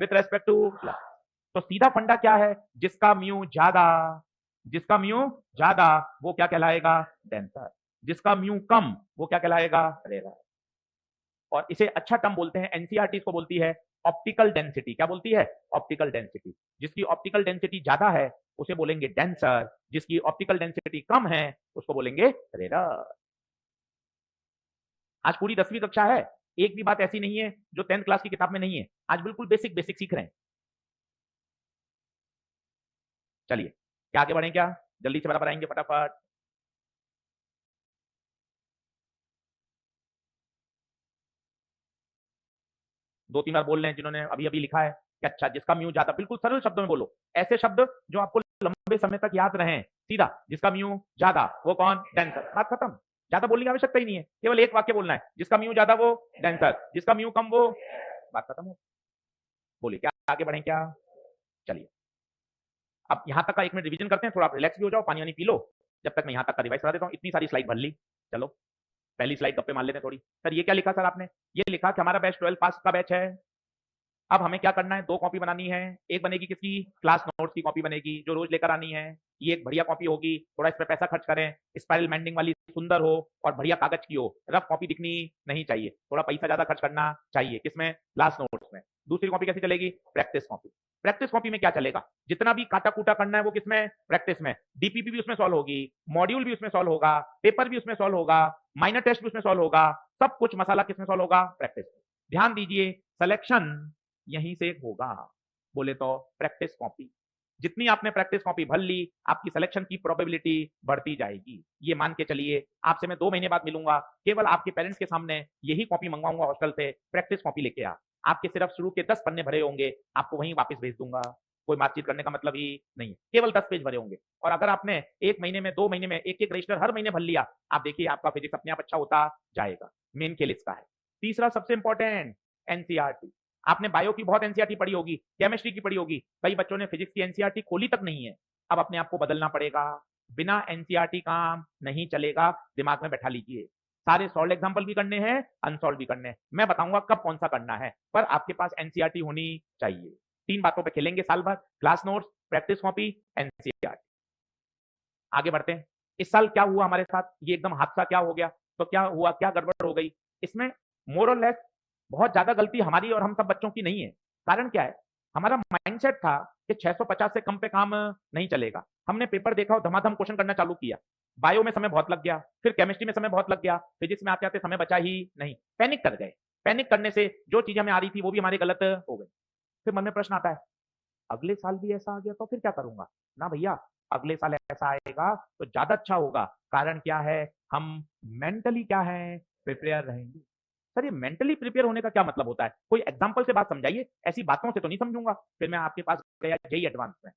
विथ रेस्पेक्ट टू। तो सीधा फंडा क्या है, जिसका म्यू ज्यादा, जिसका म्यू ज्यादा वो क्या कहलाएगा, डेंसर। जिसका म्यू कम वो क्या कहलाएगा, रेरर। और इसे अच्छा टर्म बोलते हैं, एनसीईआरटी इसको बोलती है ऑप्टिकल डेंसिटी। क्या बोलती है, ऑप्टिकल डेंसिटी। जिसकी ऑप्टिकल डेंसिटी ज्यादा है उसे बोलेंगे डेंसर, जिसकी ऑप्टिकल डेंसिटी कम है उसको बोलेंगे रेरर। आज पूरी 10वीं कक्षा है, एक भी बात ऐसी नहीं है जो 10th क्लास की किताब में नहीं है। आज बिल्कुल बेसिक बेसिक सीख रहे हैं। चलिए क्या आगे बढ़ें, क्या जल्दी से बराबर आएंगे फटाफट। दो तीन बार बोल रहे हैं जिन्होंने अभी अभी लिखा है कि अच्छा जिसका म्यू ज्यादा, बिल्कुल सरल शब्दों में बोलो, ऐसे शब्द जो आपको लंबे समय तक याद रहे। सीधा, जिसका म्यू ज्यादा वो कौन, डेंसर, बात खत्म। ज्यादा बोलने की आवश्यकता ही नहीं है, केवल एक वाक्य बोलना है, जिसका म्यू ज्यादा वो डेंसर, जिसका म्यू कम वो, बात खत्म हो। बोलिए क्या आगे बढ़े क्या? चलिए अब यहां तक का 1 मिनट रिवीजन करते हैं, थोड़ा आप रिलैक्स भी हो जाओ, पानी वानी पी लो, जब तक मैं यहां तक का रिवाइज करा देता हूं। इतनी सारी स्लाइड भर ली, चलो पहली स्लाइड गप्पे मार लेते हैं थोड़ी। सर ये क्या लिखा सर आपने? ये लिखा कि हमारा बैच 12 पास का बैच है। अब हमें क्या करना है, 2 कॉपी बनानी है। एक बनेगी किसकी? क्लास नोट्स की कॉपी बनेगी जो रोज लेकर आनी है। ये एक बढ़िया कॉपी होगी, थोड़ा इस पे पैसा खर्च करें, स्पाइरल मैंडिंग वाली सुंदर हो और बढ़िया कागज की हो, रफ कॉपी दिखनी नहीं चाहिए, थोड़ा पैसा ज्यादा खर्च करना चाहिए। किसमें? क्लास नोट्स में। दूसरी कॉपी कैसी चलेगी? Practice copy. प्रैक्टिस कॉपी में क्या चलेगा? जितना भी काटा कूटा करना है वो किसमें? प्रैक्टिस में। डीपीपी भी उसमें सॉल्व होगी, मॉड्यूल भी उसमें सॉल्व होगा, पेपर भी उसमें सॉल्व होगा, माइनर टेस्ट भी उसमें सॉल्व होगा, सब कुछ मसाला किसमें सॉल्व होगा? प्रैक्टिस में। ध्यान दीजिए, सिलेक्शन यहीं से होगा। बोले तो प्रैक्टिस कॉपी, जितनी आपने प्रैक्टिस कॉपी भर ली, आपकी सिलेक्शन की प्रोबेबिलिटी बढ़ती जाएगी। ये मान के चलिए, आपसे मैं 2 महीने बाद मिलूंगा, केवल आपके पेरेंट्स के सामने यही कॉपी मंगवाऊंगा हॉस्टल से, प्रैक्टिस कॉपी लेके आ। आपके सिर्फ शुरू के 10 पन्ने भरे होंगे, आपको वहीं वापस भेज दूंगा। कोई बातचीत करने का मतलब ही नहीं है, केवल 10 पेज भरे होंगे। और अगर आपने 1 महीने में, 2 महीने में एक रजिस्टर हर महीने भर लिया, आप देखिए आपका फिजिक्स अपने आप अच्छा होता जाएगा। मेन खेल इसका है। तीसरा सबसे इंपॉर्टेंट, एनसीईआरटी। आपने बायो की बहुत एनसीईआरटी पढ़ी होगी, केमिस्ट्री की पढ़ी होगी, कई बच्चों ने फिजिक्स की एनसीईआरटी खोली तक नहीं है। अब अपने आप को बदलना पड़ेगा, बिना एनसीईआरटी काम नहीं चलेगा। दिमाग में बैठा लीजिए, सारे सॉल्व एग्जांपल भी करने हैं, अनसॉल्व भी करने हैं। मैं बताऊंगा कब कौन सा करना है, पर आपके पास एनसीईआरटी होनी चाहिए। 3 बातों पे खेलेंगे साल भर, class notes, practice copy, NCERT. आगे बढ़ते हैं। इस साल क्या हुआ हमारे साथ, ये एकदम हादसा क्या हो गया, तो क्या हुआ, क्या गड़बड़ हो गई इसमें? मोर और लेस बहुत ज्यादा गलती हमारी और हम सब बच्चों की नहीं है। कारण क्या है? हमारा माइंडसेट था कि 650 से कम पे काम नहीं चलेगा। हमने पेपर देखा और धमाधम क्वेश्चन करना चालू किया। बायो में समय बहुत लग गया, फिर केमिस्ट्री में समय बहुत लग गया, फिजिक्स में आते आते समय बचा ही नहीं। पैनिक कर गए। पैनिक करने से जो चीजें हमें आ रही थी वो भी हमारी गलत हो गई। फिर मन में प्रश्न आता है, अगले साल भी ऐसा आ गया तो फिर क्या करूंगा? ना भैया, अगले साल ऐसा आएगा तो ज्यादा अच्छा होगा। कारण क्या है? हम मेंटली क्या है? प्रिपेयर रहेंगे। सर ये मेंटली प्रिपेयर होने का क्या मतलब होता है? कोई एग्जांपल से बात समझाइए, ऐसी बातों से तो नहीं समझूंगा। फिर मैं आपके पास गया जेई एडवांस में।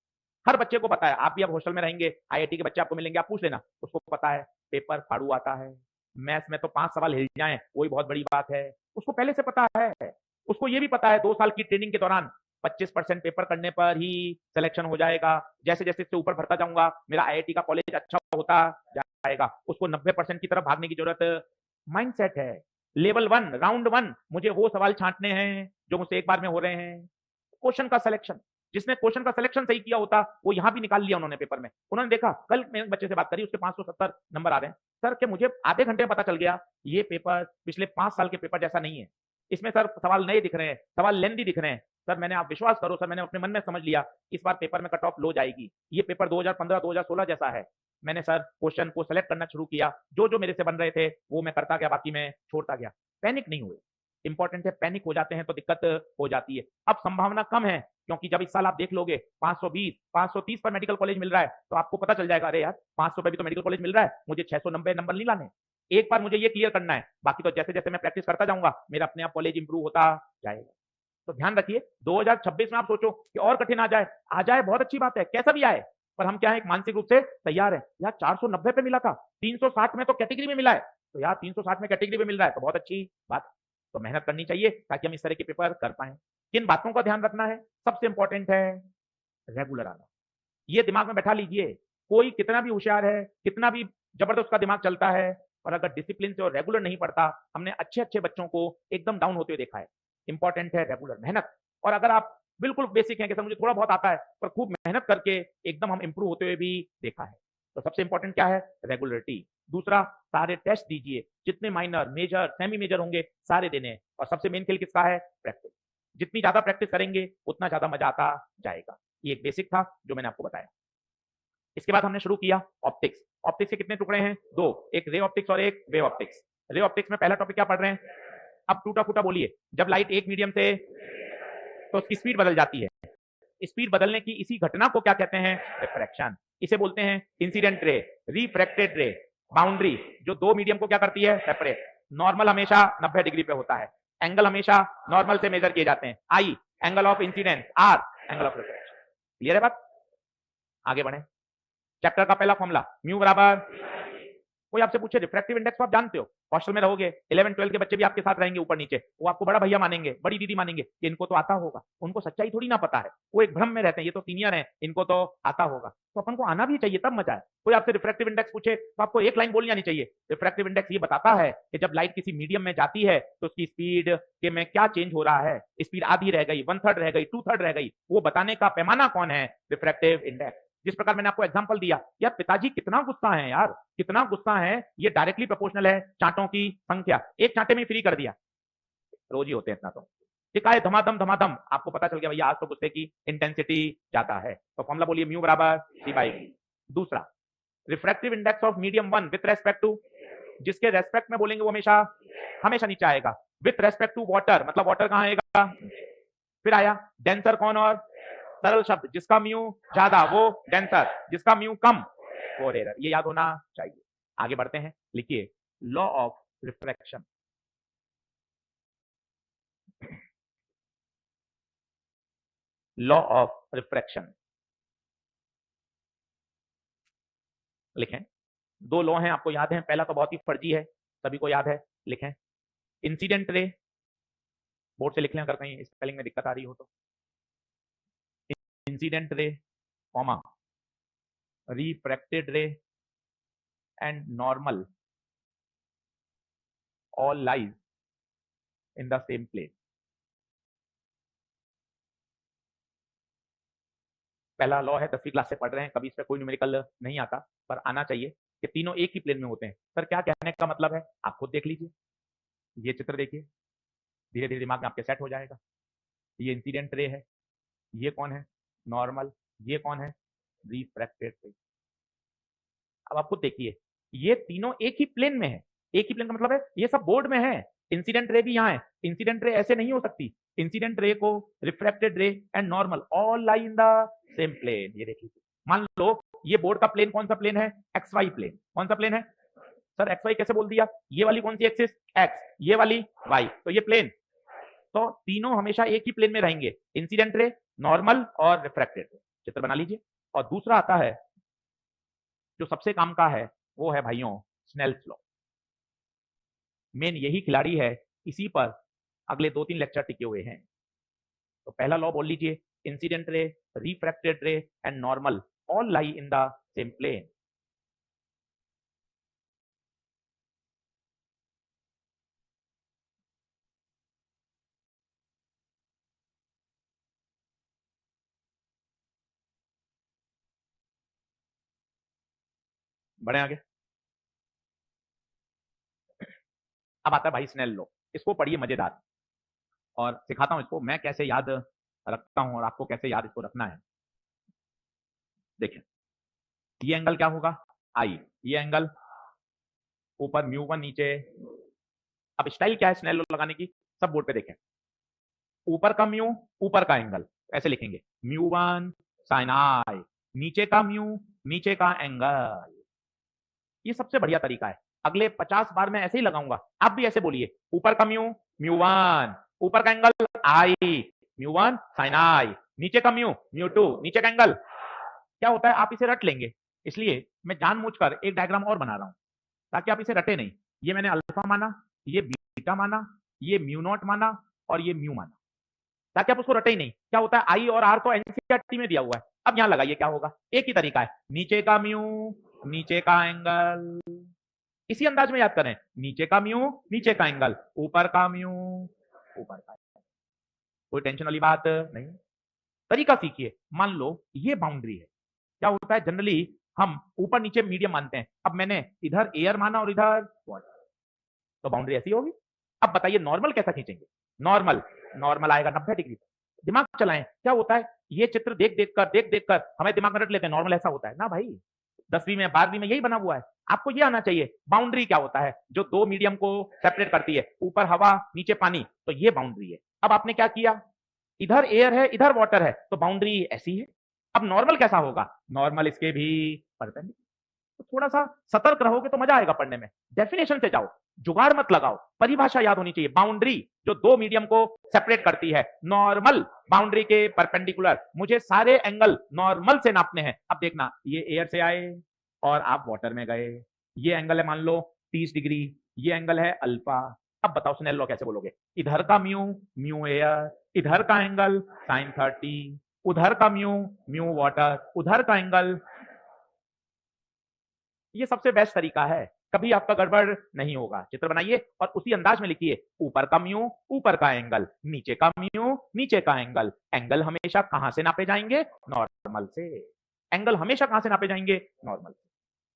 हर बच्चे को पता है, आप भी अब हॉस्टल में रहेंगे, आईआईटी के बच्चे आपको मिलेंगे, आप पूछ लेना, उसको पता है पेपर फाड़ू आता है। मैथ्स में तो 5 सवाल हिल जाएं वही बहुत बड़ी बात है, उसको पहले से पता है। उसको ये भी पता है 2 साल की ट्रेनिंग के दौरान 25% पेपर करने पर ही सिलेक्शन हो जाएगा। जैसे जैसे इससे ऊपर भरता जाऊंगा, मेरा आईआईटी का कॉलेज अच्छा होता जाएगा। उसको 90% की तरफ भागने की जरूरत। माइंडसेट है। लेवल 1, राउंड 1, मुझे वो सवाल छांटने हैं जो मुझसे एक बार में हो रहे हैं। क्वेश्चन का सिलेक्शन, जिसने क्वेश्चन का सिलेक्शन सही किया होता वो यहां भी निकाल लिया उन्होंने पेपर में। उन्होंने देखा, कल मैं बच्चे से बात करी, उसके 570 नंबर आ रहे हैं। सर क्या मुझे आधे घंटे में पता चल गया ये पेपर पिछले 5 साल के पेपर जैसा नहीं है। इसमें सर सवाल नए दिख रहे हैं, सवाल लेंदी दिख रहे हैं। सर मैंने, आप विश्वास करो सर, मैंने अपने मन में समझ लिया इस बार पेपर में कट ऑफ लो जाएगी। ये पेपर 2015 2016 जैसा है। मैंने सर क्वेश्चन को सेलेक्ट करना शुरू किया, जो जो मेरे से बन रहे थे वो मैं करता गया, बाकी मैं छोड़ता गया। पैनिक नहीं हुए। इंपॉर्टेंट है, पैनिक हो जाते हैं तो दिक्कत हो जाती है। अब संभावना कम है, क्योंकि जब इस साल आप देख लोगे 520 530 पर मेडिकल कॉलेज मिल रहा है, तो आपको पता चल जाएगा, अरे यार 500 पे भी तो मेडिकल कॉलेज मिल रहा है, मुझे 690 नंबर नहीं लाने। एक बार मुझे ये क्लियर करना है, बाकी तो जैसे जैसे मैं प्रैक्टिस करता जाऊंगा मेरा अपने आप कॉलेज इंप्रूव होता जाएगा। तो ध्यान रखिए, 2026 में आप सोचो कि और कठिन आ जाए बहुत अच्छी बात है, कैसा भी आए, पर हम क्या है, एक मानसिक रूप से तैयार है। यार 490 पे मिला था, 360 में तो कैटेगरी में मिला है, तो यार 360 में कैटेगरी में मिल रहा है तो बहुत अच्छी बात है। तो मेहनत करनी चाहिए ताकि हम इस तरह के पेपर कर पाए। किन बातों का ध्यान रखना है? सबसे इंपॉर्टेंट है रेगुलर आना। ये दिमाग में बैठा लीजिए, कोई कितना भी होशियार है, कितना भी जबरदस्त उसका दिमाग चलता है, और अगर डिसिप्लिन से और रेगुलर नहीं पढ़ता, हमने अच्छे अच्छे बच्चों को एकदम डाउन होते हुए देखा है। इंपॉर्टेंट है रेगुलर मेहनत। और अगर आप बिल्कुल बेसिक हैं कि सर मुझे थोड़ा बहुत आता है, पर खूब मेहनत करके एकदम हम इंप्रूव होते हुए भी देखा है। तो सबसे इंपॉर्टेंट क्या है? रेगुलरिटी। दूसरा, सारे टेस्ट दीजिए, जितने माइनर, मेजर, सेमी मेजर होंगे सारे देने हैं। और सबसे मेन खेल किसका है? प्रैक्टिस। जितनी ज्यादा प्रैक्टिस करेंगे उतना ज्यादा मजा आता जाएगा। ये एक बेसिक था जो मैंने आपको बताया। इसके बाद हमने शुरू किया ऑप्टिक्स। ऑप्टिक्स के कितने टुकड़े हैं? 2, एक रे ऑप्टिक्स और एक वेव ऑप्टिक्स। रे ऑप्टिक्स में पहला टॉपिक क्या पढ़ रहे हैं? अब टूटा फूटा बोलिए। जब लाइट एक मीडियम से, तो उसकी स्पीड बदल जाती है। स्पीड बदलने की इसी घटना को क्या कहते हैं? रिफ्रैक्शन। इसे बोलते हैं इंसिडेंट रे, रिफ्रैक्टेड रे। बाउंड्री जो 2 मीडियम को क्या करती है? सेपरेट। नॉर्मल हमेशा 90 डिग्री पे होता है, एंगल हमेशा नॉर्मल से मेजर किए जाते हैं। I angle of incidence, r angle of refraction. Clear है बात? आगे बढ़े। चैप्टर का पहला फॉर्मूला म्यू बराबर, कोई आपसे पूछे रिफ्रैक्टिव इंडेक्स को आप जानते हो? हॉस्टल में रहोगे, 11-12 के बच्चे भी आपके साथ रहेंगे ऊपर नीचे, वो आपको बड़ा भैया मानेंगे, बड़ी दीदी मानेंगे कि इनको तो आता होगा। उनको सच्चाई थोड़ी ना पता है, वो एक भ्रम में रहते हैं, ये तो सीनियर हैं, इनको तो आता होगा। तो अपन को आना भी चाहिए, तब मजा है। कोई आपसे रिफ्रैक्टिव इंडेक्स पूछे तो आपको एक लाइन बोलनी आनी चाहिए। रिफ्रैक्टिव इंडेक्स ये बताता है कि जब लाइट किसी मीडियम में जाती है तो उसकी स्पीड के में क्या चेंज हो रहा है, स्पीड आधी रह गई, 1/3 रह गई, 2/3 रह गई, वो बताने का पैमाना कौन है? Refractive index. जिस प्रकार मैंने आपको एग्जांपल दिया, यार पिताजी कितना गुस्सा है यार, कितना गुस्सा है, ये डायरेक्टली प्रोपोर्शनल है चांटों की संख्या। एक चांटे में फ्री कर दिया, रोज ही होते हैं इतना तो। टिकाए धमाधम धमाधम, आपको पता चल गया भैया आज तो गुस्से की इंटेंसिटी ज्यादा है, तो फॉर्मूला बोलिए म्यू बराबर C/V। दूसरा, refractive index of medium 1 with respect to, जिसके रेस्पेक्ट में बोलेंगे वो हमेशा हमेशा नीचे आएगा। विथ रेस्पेक्ट टू वाटर, मतलब वाटर कहां आएगा? फिर आया डेंसर कौन? और सरल शब्द, जिसका म्यू ज्यादा वो डेंसर, जिसका म्यू कम वो रेयर। ये याद होना चाहिए। आगे बढ़ते हैं, लिखिए law of refraction. Law of refraction लिखें। दो लॉ हैं, आपको याद है। पहला तो बहुत ही फर्जी है, सभी को याद है, लिखें। इंसिडेंट रे, बोर्ड से लिख लें अगर कहीं स्पेलिंग में दिक्कत आ रही हो तो। Incident ray comma refracted ray and normal all lies in the same place। पहला लॉ है, 10वीं क्लास से पढ़ रहे हैं, कभी इस पे कोई न्यूमेरिकल नहीं आता, पर आना चाहिए कि तीनों एक ही प्लेन में होते हैं। सर क्या कहने का मतलब है, आप खुद देख लीजिए, ये चित्र देखिए, धीरे धीरे दिमाग में आपके सेट हो जाएगा। ये इंसिडेंट रे है, ये कौन है? नॉर्मल, ये कौन है? रिफ्रैक्टेड रे। अब आप खुद देखिए, ये तीनों एक ही प्लेन में है। एक ही प्लेन का मतलब है ये सब बोर्ड में है। इंसिडेंट रे भी यहाँ है, इंसिडेंट रे ऐसे नहीं हो सकती। इंसिडेंट रे को refracted ray and normal all lie in the same plane. ये देखिए, मान लो ये बोर्ड का प्लेन कौन सा प्लेन है? X Y plane. कौन सा प्लेन है सर? एक्स वाई कैसे बोल दिया? ये वाली कौन सी एक्सिस? एक्स, ये वाली वाई, तो ये प्लेन। तो तीनों हमेशा एक ही प्लेन में रहेंगे, इंसिडेंट रे, नॉर्मल और रिफ्रैक्टेड रे। चित्र बना लीजिए। और दूसरा आता है जो सबसे काम का है, वो है भाइयों स्नेल्स लॉ। मेन यही खिलाड़ी है, इसी पर अगले 2-3 लेक्चर टिके हुए हैं। तो पहला लॉ बोल लीजिए, incident ray, refracted ray and normal all lie in the same plane. बढ़े आगे। अब आता है भाई स्नेल लॉ, इसको पढ़िए, मजेदार, और सिखाता हूं इसको मैं कैसे याद रखता हूं और आपको कैसे याद इसको रखना है। देखिए, ये एंगल क्या होगा? आई, ये एंगल ऊपर म्यू1 नीचे। अब स्टाइल क्या है स्नेल लॉ लगाने की? सब बोर्ड पे देखें, ऊपर का म्यू, ऊपर का एंगल, ऐसे लिखेंगे म्यू1 साइन आई, नीचे का म्यू, नीचे का एंगल। ये सबसे बढ़िया तरीका है। अगले 50 बार मैं ऐसे ही लगाऊंगा, आप भी ऐसे बोलिए, ऊपर का म्यू म्यू1, ऊपर का एंगल आई, म्यू1 साइन आई, नीचे का म्यू म्यू2, नीचे का एंगल। क्या होता है, आप इसे रट लेंगे। इसलिए मैं जानबूझकर एक डायग्राम और बना रहा हूं ताकि आप इसे रटे नहीं। ये मैंने अल्फा माना, ये बीटा माना, ये म्यू नॉट माना और ये म्यू माना, ताकि आप उसको रटे ही नहीं। क्या होता है, आई और आर तो एनसीईआरटी में दिया हुआ है। अब यहां लगाइए, क्या होगा? एक ही तरीका है, नीचे का म्यू, नीचे का एंगल। इसी अंदाज में याद करें, नीचे का म्यू, नीचे का एंगल, ऊपर का म्यू, ऊपर का। कोई टेंशन वाली बात नहीं। तरीका सीखिए। मान लो ये बाउंड्री है, क्या होता है जनरली हम ऊपर नीचे मीडियम मानते हैं। अब मैंने इधर एयर माना और इधर वाटर, तो बाउंड्री ऐसी होगी। अब बताइए नॉर्मल कैसा खींचेंगे? नॉर्मल, नॉर्मल आएगा 90 डिग्री। दिमाग चलाएं, क्या होता है, ये चित्र देख देख कर हमें दिमाग में रट लेते हैं नॉर्मल ऐसा होता है ना भाई। 10वीं में 12वीं में यही बना हुआ है। आपको ये आना चाहिए बाउंड्री क्या होता है, जो दो मीडियम को सेपरेट करती है, ऊपर हवा नीचे पानी, तो ये बाउंड्री है। अब आपने क्या किया, इधर एयर है इधर वाटर है, तो बाउंड्री ऐसी है। अब नॉर्मल कैसा होगा? नॉर्मल इसके भी परपेंडिकुलर। तो थोड़ा सा सतर्क रहोगे तो मजा आएगा पढ़ने में। डेफिनेशन से जाओ, जुगाड़ मत लगाओ, परिभाषा याद होनी चाहिए। बाउंड्री जो दो मीडियम को सेपरेट करती है, नॉर्मल बाउंड्री के परपेंडिकुलर। मुझे सारे एंगल नॉर्मल से नापने हैं। अब देखना, ये एयर से आए और आप वाटर में गए, ये एंगल है मान लो 30 डिग्री, ये एंगल है अल्फा। अब बताओ स्नेल लॉ कैसे बोलोगे? इधर का म्यू म्यू एयर, इधर का एंगल साइन 30, उधर का म्यू म्यू वाटर, उधर का एंगल। ये सबसे बेस्ट तरीका है, कभी आपका गड़बड़ नहीं होगा। चित्र बनाइए और उसी अंदाज में लिखिए, ऊपर का म्यू ऊपर का एंगल, नीचे का म्यू नीचे का एंगल। एंगल हमेशा कहां से नापे जाएंगे? नॉर्मल से। एंगल हमेशा कहां से नापे जाएंगे? नॉर्मल से।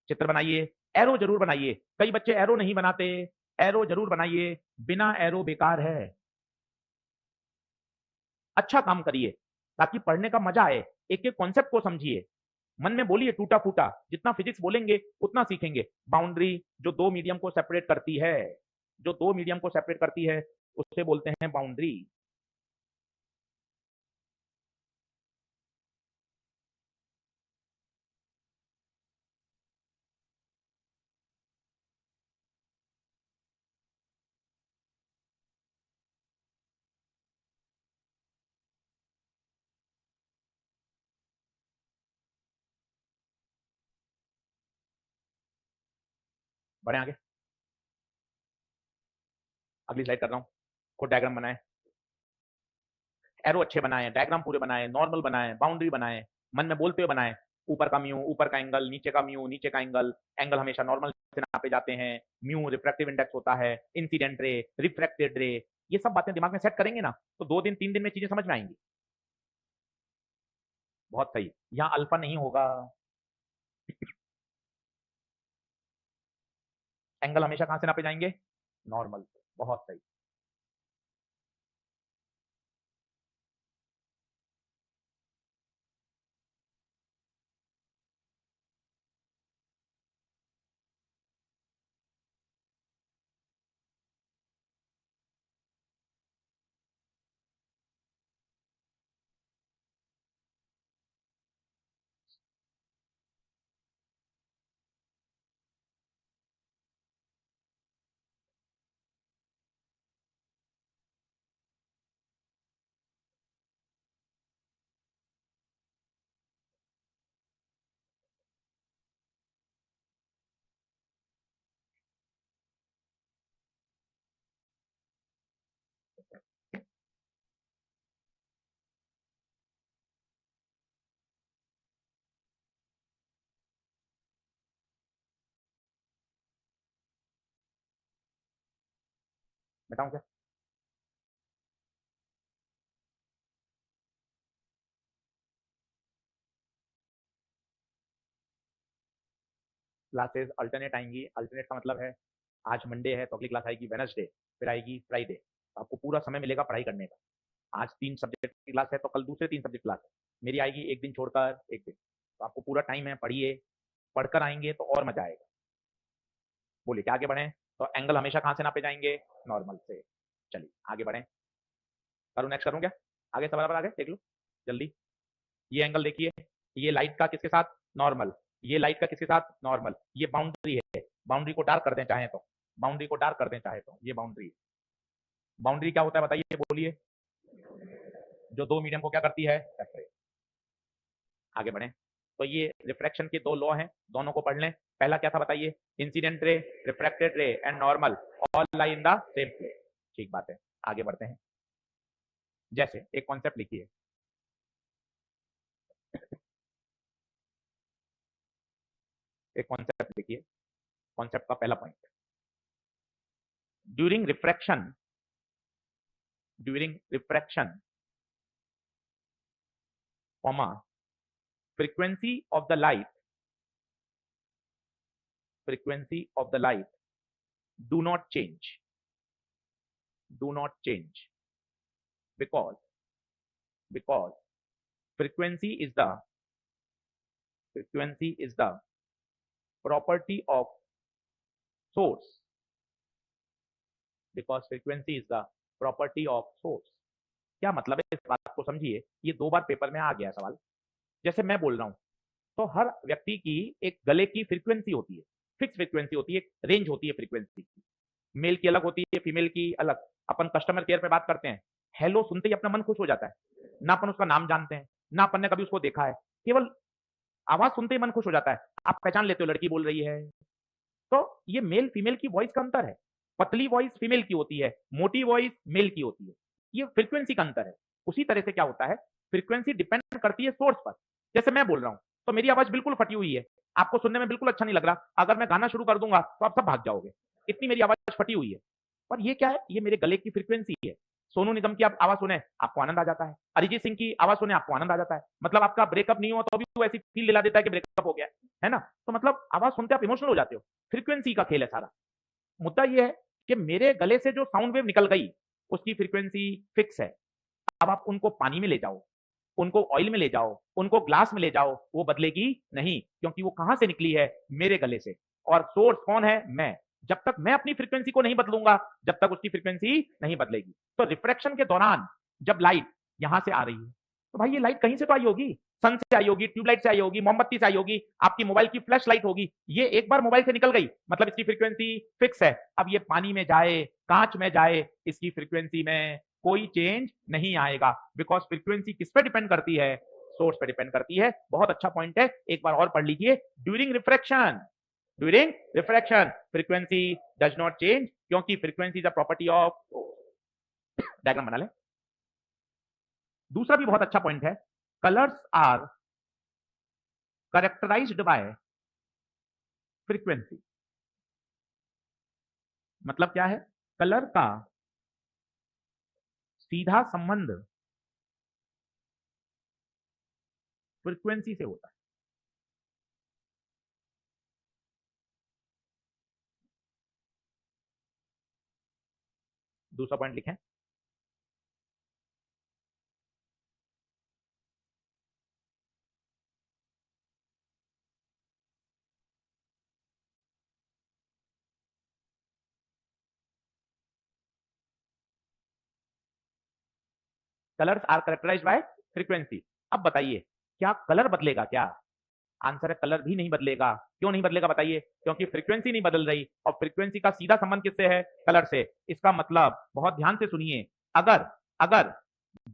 चित्र बनाइए, एरो जरूर बनाइए। कई बच्चे एरो नहीं बनाते, एरो जरूर बनाइए, बिना एरो बेकार है। अच्छा काम करिए ताकि पढ़ने का मजा आए, एक एक कॉन्सेप्ट को समझिए, मन में बोलिए टूटा फूटा। जितना फिजिक्स बोलेंगे उतना सीखेंगे। बाउंड्री जो दो मीडियम को सेपरेट करती है, जो दो मीडियम को सेपरेट करती है उससे बोलते हैं बाउंड्री। बढ़े आगे, अगली स्लाइड कर रहा हूं। खुद डायग्राम बनाए, एरो अच्छे बनाए, डायग्राम पूरे बनाए, नॉर्मल बनाए, बाउंड्री बनाए, मन में बोलते हुए बनाए। ऊपर का म्यू ऊपर का एंगल, नीचे का म्यू नीचे का एंगल। एंगल हमेशा नॉर्मल से नापे जाते हैं। म्यू रिफ्रैक्टिव इंडेक्स होता है, इंसिडेंट रे, रिफ्रैक्टेड रे। ये सब बातें दिमाग में सेट करेंगे ना तो 2 दिन 3 दिन में चीजें समझ में आएंगी। बहुत सही, यहाँ अल्फा नहीं होगा। एंगल हमेशा कहां से नापे जाएंगे? नॉर्मल से। बहुत सही। बताऊं क्या? क्लासेस अल्टरनेट आएंगी। अल्टरनेट का मतलब है आज मंडे है तो अगली क्लास आएगी वेनसडे, फिर आएगी फ्राइडे। तो आपको पूरा समय मिलेगा पढ़ाई करने का। आज 3 सब्जेक्ट की क्लास है तो कल दूसरे 3 सब्जेक्ट क्लास है। मेरी आएगी एक दिन छोड़कर एक दिन, तो आपको पूरा टाइम है, पढ़िए। पढ़कर आएंगे तो और मजा आएगा। बोलिए क्या आगे बढ़े? तो एंगल हमेशा कहां से नापे जाएंगे? नॉर्मल से। चलिए आगे बढ़े। करूँ नेक्स्ट करूँ क्या? आगे सब बराबर, आगे देख लो जल्दी। ये एंगल देखिए, ये लाइट का किसके साथ? नॉर्मल। ये लाइट का किसके साथ? नॉर्मल। ये बाउंड्री है, बाउंड्री को डार्क कर दें चाहे तो, बाउंड्री को डार्क कर दें चाहे तो। ये बाउंड्री, बाउंड्री क्या होता है बताइए, बोलिए। जो दो मीडियम को क्या करती है? आगे बढ़े। तो ये रिफ्रैक्शन के 2 लॉ हैं, दोनों को पढ़ लें। पहला क्या था बताइए? Incident ray, refracted ray and normal all lie in the same plane. ठीक बात है, आगे बढ़ते हैं। जैसे एक कॉन्सेप्ट लिखिए, एक कॉन्सेप्ट लिखिए। कॉन्सेप्ट का पहला point, during refraction, during refraction comma frequency of the light, frequency of the light do not change, do not change, because frequency is the, frequency is the property of source, because frequency is the property of source। क्या मतलब है, इस बात को समझिए। ये 2 बार पेपर में आ गया सवाल। जैसे मैं बोल रहा हूं तो हर व्यक्ति की एक गले की फ्रीक्वेंसी होती है, फिक्स फ्रीक्वेंसी होती है, एक रेंज होती है फ्रीक्वेंसी की। मेल की अलग होती है, फीमेल की अलग। अपन कस्टमर केयर पे बात करते हैं, हेलो सुनते ही अपना मन खुश हो जाता है। ना अपन उसका नाम जानते हैं, ना अपन ने कभी उसको देखा है, केवल आवाज सुनते ही मन खुश हो जाता है। आप पहचान लेते हो लड़की बोल रही है। तो ये मेल फीमेल की वॉइस का अंतर है। पतली वॉइस फीमेल की होती है, मोटी वॉइस मेल की होती है। ये फ्रीक्वेंसी का अंतर है। उसी तरह से क्या होता है, फ्रीक्वेंसी डिपेंड करती है सोर्स पर। जैसे मैं बोल रहा हूं तो मेरी आवाज बिल्कुल फटी हुई है, आपको सुनने में बिल्कुल अच्छा नहीं लग रहा, अगर मैं गाना शुरू कर दूंगा तो आप सब भाग जाओगे, इतनी मेरी आवाज फटी हुई है। पर ये क्या है, ये मेरे गले की फ्रीक्वेंसी है। सोनू निगम की आप आवाज सुने आपको आनंद आ जाता है, अरिजीत सिंह की आवाज सुने आपको आनंद आ जाता है, मतलब आपका ब्रेकअप नहीं हुआ तो भी वो ऐसी फील दिला देता है कि ब्रेकअप हो गया है ना। तो मतलब आवाज सुनते आप इमोशनल हो जाते हो, फ्रीक्वेंसी का खेल है सारा। मुद्दा ये है कि मेरे गले से जो साउंड वेव निकल गई उसकी फ्रीक्वेंसी फिक्स है। अब आप उनको पानी में ले जाओ, उनको ऑयल में ले जाओ, उनको ग्लास में ले जाओ, वो बदलेगी नहीं, क्योंकि वो कहां से निकली है, मेरे गले से। और सोर्स कौन है, मैं। जब तक मैं अपनी फ्रीक्वेंसी को नहीं बदलूंगा जब तक उसकी फ्रीक्वेंसी नहीं बदलेगी। तो रिफ्रैक्शन के दौरान जब लाइट यहां से आ रही है तो भाई ये लाइट कहीं से तो आई होगी, सन से आई होगी, ट्यूबलाइट से आई होगी, मोमबत्ती से आई होगी, आपकी मोबाइल की फ्लैश लाइट होगी। ये एक बार मोबाइल से निकल गई मतलब इसकी फ्रीक्वेंसी फिक्स है। अब ये पानी में जाए, कांच में जाए, इसकी फ्रीक्वेंसी में कोई चेंज नहीं आएगा, बिकॉज फ्रीक्वेंसी किस पे डिपेंड करती है, सोर्स पे डिपेंड करती है। बहुत अच्छा पॉइंट है, एक बार और पढ़ लीजिए। During refraction frequency does not change, क्योंकि frequency is a property of. Diagram बना ले। दूसरा भी बहुत अच्छा पॉइंट है, colours are characterised by frequency. मतलब क्या है, कलर का सीधा संबंध फ्रीक्वेंसी से होता है। दूसरा पॉइंट लिखें, colours are characterised by frequency. अब बताइए क्या कलर बदलेगा क्या, आंसर है कलर भी नहीं बदलेगा। क्यों नहीं बदलेगा बताइए, क्योंकि फ्रीक्वेंसी नहीं बदल रही, और फ्रीक्वेंसी का सीधा संबंध किससे है, कलर से। इसका मतलब बहुत ध्यान से सुनिए, अगर अगर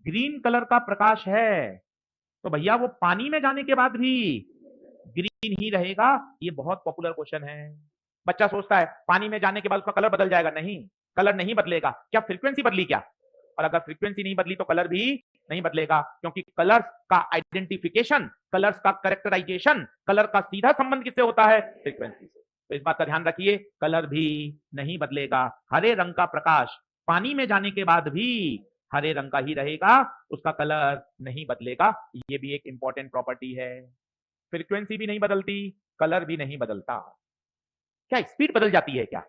ग्रीन कलर का प्रकाश है तो भैया वो पानी में जाने के बाद भी ग्रीन ही रहेगा। ये बहुत पॉपुलर क्वेश्चन है। बच्चा सोचता है पानी में जाने के बाद उसका कलर बदल जाएगा, नहीं, कलर नहीं बदलेगा। क्या फ्रीक्वेंसी बदली क्या, और अगर फ्रीक्वेंसी नहीं बदली तो कलर भी नहीं बदलेगा, क्योंकि कलर्स का आइडेंटिफिकेशन, कलर्स का कैरेक्टराइजेशन, कलर का सीधा संबंध किससे होता है, फ्रीक्वेंसी से। तो इस बात का ध्यान रखिए, कलर भी नहीं बदलेगा। हरे रंग का प्रकाश पानी में जाने के बाद भी हरे रंग का ही रहेगा, उसका कलर नहीं बदलेगा। ये भी एक इंपॉर्टेंट प्रॉपर्टी है। फ्रीक्वेंसी भी नहीं बदलती, कलर भी नहीं बदलता। क्या स्पीड बदल जाती है क्या,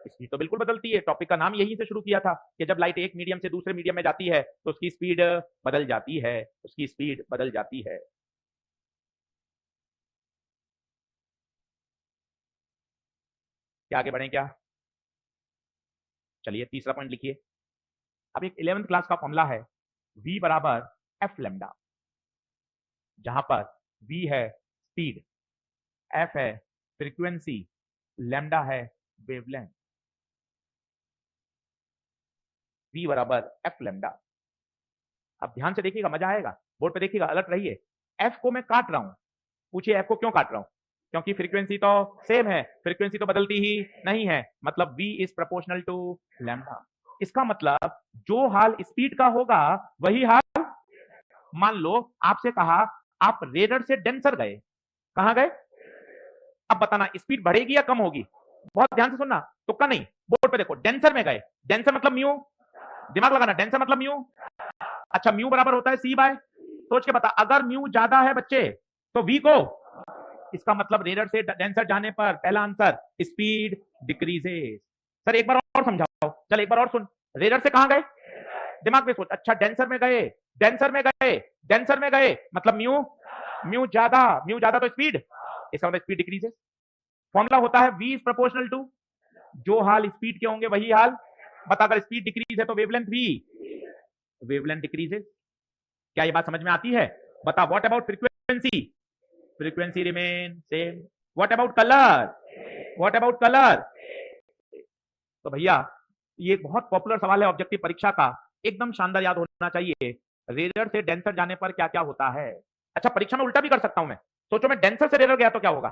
स्पीड तो बिल्कुल बदलती है। टॉपिक का नाम यहीं से शुरू किया था कि जब लाइट एक मीडियम से दूसरे मीडियम में जाती है तो उसकी स्पीड बदल जाती है, उसकी स्पीड बदल जाती है। क्या आगे बढ़े क्या, चलिए तीसरा पॉइंट लिखिए। अब एक 11th क्लास का फॉर्मूला है, v बराबर एफ लेमडा, जहां पर v है स्पीड, f है फ्रीक्वेंसी, लेमडा है वेवलेंथ। v बराबर एफ लेमडा। अब ध्यान से देखिएगा, मजा आएगा, बोर्ड पे देखिएगा, अलर्ट रहिए। f को मैं काट रहा हूं, पूछिए f को क्यों काट रहा हूं, क्योंकि फ्रीक्वेंसी तो सेम है, फ्रीक्वेंसी तो बदलती ही नहीं है, मतलब v is proportional to lambda. इसका मतलब जो हाल स्पीड का होगा वही हाल। मान लो आपसे कहा आप रेडर से डेंसर गए, कहां गए, अब बताना स्पीड बढ़ेगी या कम होगी, बहुत ध्यान से सुनना, तुक्का नहीं, बोर्ड पे देखो, डेंसर में गए, डेंसर मतलब म्यू, दिमाग लगाना, डेंसर मतलब म्यू। अच्छा म्यू बराबर होता है सी बाय, सोच के बता, अगर म्यू ज्यादा है बच्चे तो वी को, इसका मतलब रेडर से डेंसर जाने पर पहला आंसर स्पीड डिक्रीजेस। सर एक बार और समझाओ, चल एक बार और सुन, रेडर से कहां गए, दिमाग में सोच, अच्छा डेंसर में गए, डेंसर में गए, डेंसर में गए मतलब म्यू, म्यू ज्यादा तो स्पीड, इसका मतलब स्पीड डिक्रीजेस। फॉर्मूला होता है v इज प्रोपोर्शनल टू, जो हाल स्पीड के होंगे वही हाल। बता अगर स्पीड डिक्रीज है तो वेवलेंथ भी, वेवलेंथ डिक्रीजेस। क्या ये बात समझ में आती है, बता। What about frequency, frequency remain same. What about colour, what about colour. तो भैया ये एक बहुत पॉपुलर सवाल है ऑब्जेक्टिव परीक्षा का, एकदम शानदार याद होना चाहिए। रेडर से डेंसर जाने पर क्या क्या होता है। अच्छा परीक्षा में उल्टा भी कर सकता हूं मैं, सोचो मैं डेंसर से रेडर गया तो क्या होगा,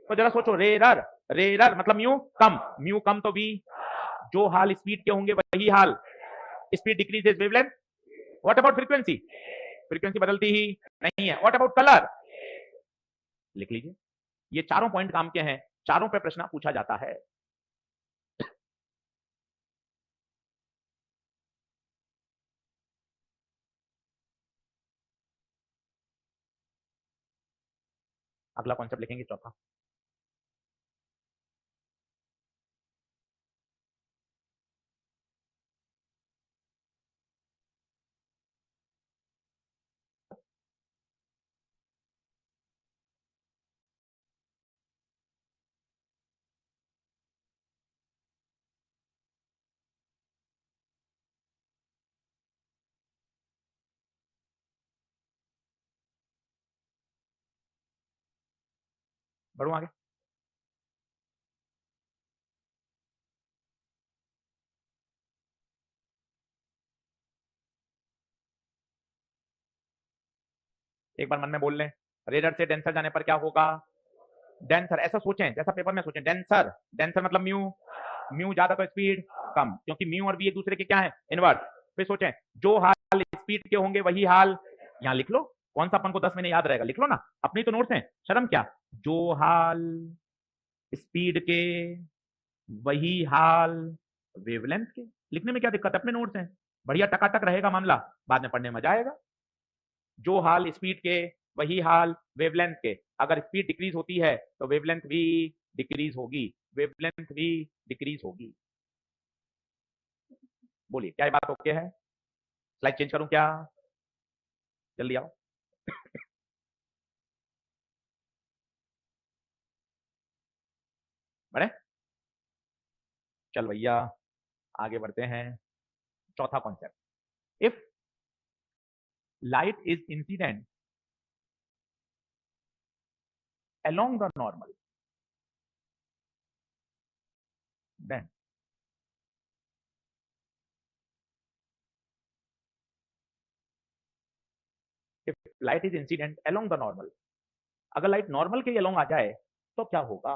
तो जरा सोचो, रेडर, रेडर मतलब म्यू कम, म्यू कम तो वी जो हाल स्पीड के होंगे वही हाल, speed decreases wavelength. What about frequency, frequency बदलती ही नहीं है। व्हाट अबाउट कलर, लिख लीजिए। ये चारों पॉइंट काम के हैं, चारों पे प्रश्न पूछा जाता है। अगला कॉन्सेप्ट लिखेंगे चौथा। बढ़ू आगे। एक बार मन में बोल लें, रेडर से डेंसर जाने पर क्या होगा। डेंसर, ऐसा सोचें जैसा पेपर में सोचें। डेंसर, डेंसर मतलब म्यू, म्यू ज्यादा तो स्पीड कम, क्योंकि म्यू और वी एक दूसरे के क्या है, इनवर्स। फिर सोचें जो हाल स्पीड के होंगे वही हाल, यहां लिख लो। कौन सा अपन को 10 महीने याद रहेगा, लिख लो ना, अपनी तो नोट्स हैं, शर्म क्या। जो हाल स्पीड के वही हाल वेवलेंथ के, लिखने में क्या दिक्कत है, अपने नोट्स हैं, बढ़िया टकाटक रहेगा मामला, बाद में पढ़ने में मजा आएगा। जो हाल स्पीड के वही हाल वेवलेंथ के, अगर स्पीड डिक्रीज होती है तो वेवलेंथ भी डिक्रीज होगी, वेवलेंथ भी डिक्रीज होगी। बोलिए क्या ये बात ओके है। स्लाइड चेंज करूं क्या, जल्दी आओ। बढ़े, चल भैया आगे बढ़ते हैं। चौथा concept, if light is incident along the normal, then if light is incident along the normal, अगर लाइट नॉर्मल के along आ जाए तो क्या होगा।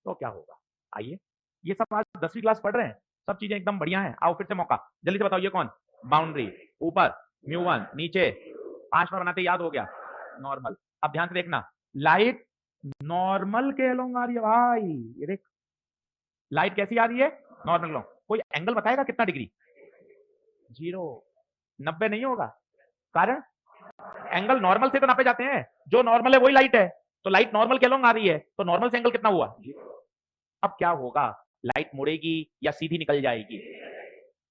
तो क्या होगा, आइए। ये सब आज 10वीं क्लास पढ़ रहे हैं, सब चीजें एकदम बढ़िया हैं। आओ फिर से मौका, जल्दी से बताओ ये कौन, बाउंड्री, ऊपर म्यू वन, नीचे 5 बार बनाते याद हो गया, नॉर्मल। अब ध्यान से देखना, लाइट नॉर्मल के अलोंग आ रही है भाई, ये देख लाइट कैसी आ रही है, नॉर्मल अलोंग। कोई एंगल बताएगा कितना डिग्री, 0, 90 नहीं होगा। कारण एंगल नॉर्मल से तो नापे जाते हैं, जो नॉर्मल है वही लाइट है, तो लाइट नॉर्मल के अलोंग आ रही है तो नॉर्मल से एंगल कितना हुआ। अब क्या होगा, लाइट मुड़ेगी या सीधी निकल जाएगी,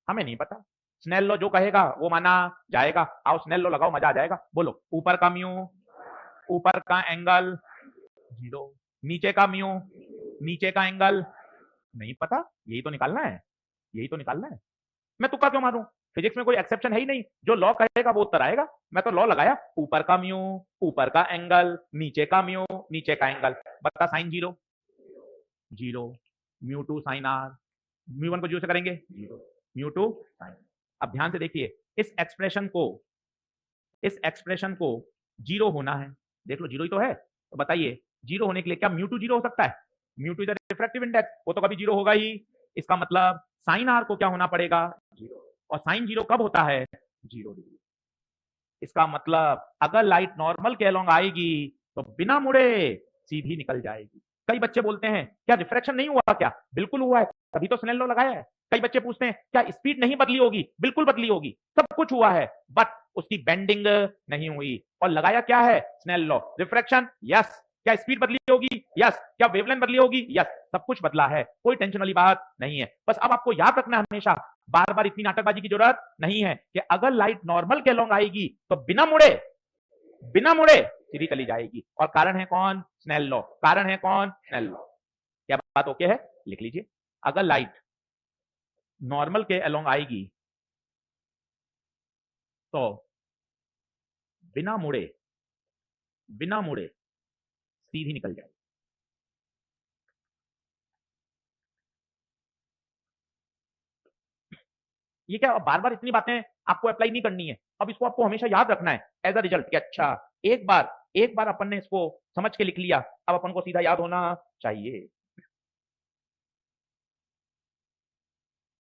हमें नहीं पता। स्नेल लॉ जो कहेगा वो माना जाएगा। आओ स्नेल लॉ लगाओ, मजा आ जाएगा। बोलो, ऊपर का म्यू, ऊपर का एंगल 0, नीचे का म्यू, नीचे का एंगल नहीं पता, यही तो निकालना है, यही तो निकालना है। मैं तुक्का क्यों मारूं, फिजिक्स में कोई एक्सेप्शन है ही नहीं, जो लॉ कहेगा वो उत्तर आएगा। मैं तो लॉ लगाया, ऊपर का म्यू, ऊपर का एंगल, नीचे का म्यू, नीचे का एंगल। बता sine 0, 0, mu two sine R, mu one को 0 से करेंगे 0, म्यू टू साइन। अब ध्यान से देखिए, इस एक्सप्रेशन को, इस एक्सप्रेशन को 0 होना है, देख लो 0 ही तो है, तो बताइए 0 होने के लिए क्या म्यू टू 0 हो सकता है। Mu two is refractive index, वो तो कभी 0 होगा ही। इसका मतलब साइन आर को क्या होना पड़ेगा 0, और साइन 0 कब होता है 0 डिग्री। इसका मतलब अगर लाइट नॉर्मल के अलोंग आएगी तो बिना मुड़े सीधी निकल जाएगी। कई बच्चे बोलते हैं क्या रिफ्रैक्शन नहीं हुआ क्या, बिल्कुल हुआ है, तभी तो स्नेल लॉ लगाया है। कई बच्चे पूछते हैं क्या स्पीड नहीं बदली होगी, बिल्कुल बदली होगी, सब कुछ हुआ है, बट उसकी बेंडिंग नहीं हुई। और लगाया क्या है स्नेल लॉ, रिफ्रैक्शन, यस। क्या स्पीड बदली होगी, यस। क्या वेवलेंथ बदली होगी, यस। सब कुछ बदला है, कोई टेंशन वाली बात नहीं है। बस अब आपको याद रखना हमेशा, बार बार इतनी नाटकबाजी की जरूरत नहीं है, कि अगर लाइट नॉर्मल के अलोंग आएगी तो बिना मुड़े, बिना मुड़े सीधी चली जाएगी। और कारण है कौन, स्नेल लॉ। कारण है कौन, स्नेल लॉ। क्या बात ओके है, लिख लीजिए। अगर लाइट नॉर्मल के अलोंग आएगी तो बिना मुड़े, बिना मुड़े सीधी निकल जाएगी। ये क्या बार बार इतनी बातें आपको अप्लाई नहीं करनी है, अब इसको आपको हमेशा याद रखना है एज अ रिजल्ट कि अच्छा एक बार अपन ने इसको समझ के लिख लिया, अब अपन को सीधा याद होना चाहिए।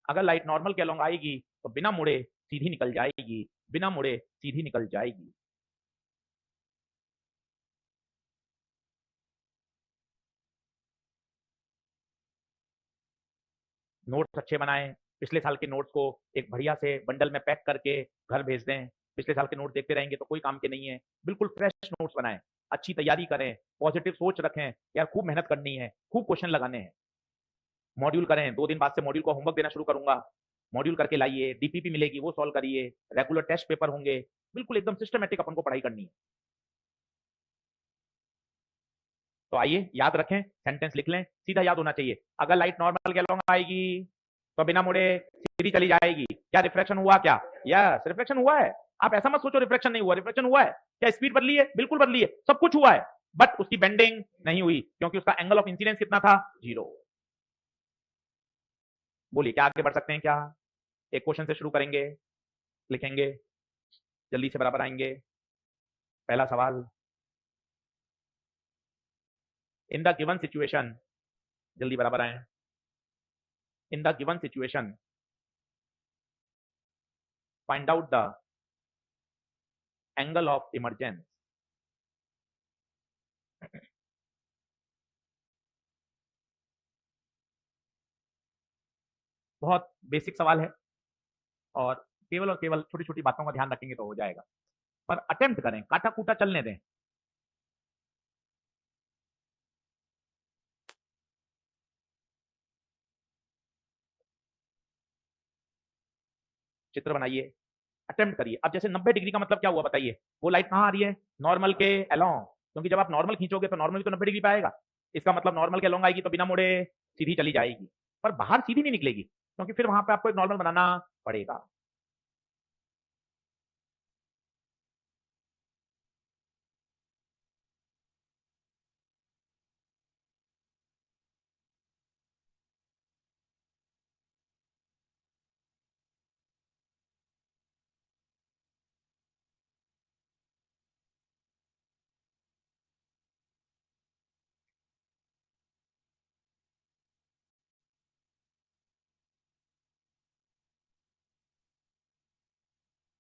अगर लाइट नॉर्मल के अलोंग आएगी तो बिना मुड़े सीधी निकल जाएगी, बिना मुड़े सीधी निकल जाएगी। नोट्स अच्छे बनाएं, पिछले साल के नोट्स को एक बढ़िया से बंडल में पैक करके घर भेज दें। पिछले साल के नोट देखते रहेंगे तो कोई काम के नहीं है। बिल्कुल फ्रेश नोट्स बनाएं, अच्छी तैयारी करें, पॉजिटिव सोच रखें, यार खूब मेहनत करनी है, खूब क्वेश्चन लगाने हैं। मॉड्यूल करें, 2 दिन बाद से मॉड्यूल को होमवर्क देना शुरू करूंगा, मॉड्यूल करके लाइए, डीपीपी मिलेगी वो सॉल्व करिए, रेगुलर टेस्ट पेपर होंगे, बिल्कुल एकदम सिस्टमेटिक अपन को पढ़ाई करनी है। तो आइए याद रखें, सेंटेंस लिख लें, सीधा याद होना चाहिए। अगर लाइट नॉर्मल के अलोंग आएगी तो बिना मुड़े सीधी चली जाएगी। क्या रिफ्लेक्शन हुआ? क्या यस रिफ्लेक्शन हुआ है। आप ऐसा मत सोचो रिफ्लेक्शन नहीं हुआ, रिफ्लेक्शन हुआ है। क्या स्पीड बदली है? बिल्कुल बदली है, सब कुछ हुआ है, बट उसकी बेंडिंग नहीं हुई क्योंकि उसका एंगल ऑफ इंसिडेंस कितना था? 0। बोलिए क्या आगे बढ़ सकते हैं क्या? एक क्वेश्चन से शुरू करेंगे, लिखेंगे, जल्दी से बराबर आएंगे। पहला सवाल, इन द गिवन सिचुएशन, जल्दी बराबर आए। In the given situation find out the angle of emergence. बहुत बेसिक सवाल है और केवल छोटी छोटी बातों का ध्यान रखेंगे तो हो जाएगा, पर अटेम्प्ट करें, काटा कूटा चलने दें। चित्र बनाइए, अटेम्प्ट करिए। अब जैसे 90 डिग्री का मतलब क्या हुआ बताइए? वो लाइट कहाँ आ रही है? नॉर्मल के अलोंग, क्योंकि जब आप नॉर्मल खींचोगे तो नॉर्मल भी तो 90 डिग्री पे आएगा। इसका मतलब नॉर्मल के अलोंग आएगी तो बिना मुड़े सीधी चली जाएगी, पर बाहर सीधी नहीं निकलेगी क्योंकि फिर वहां पे आपको एक नॉर्मल बनाना पड़ेगा।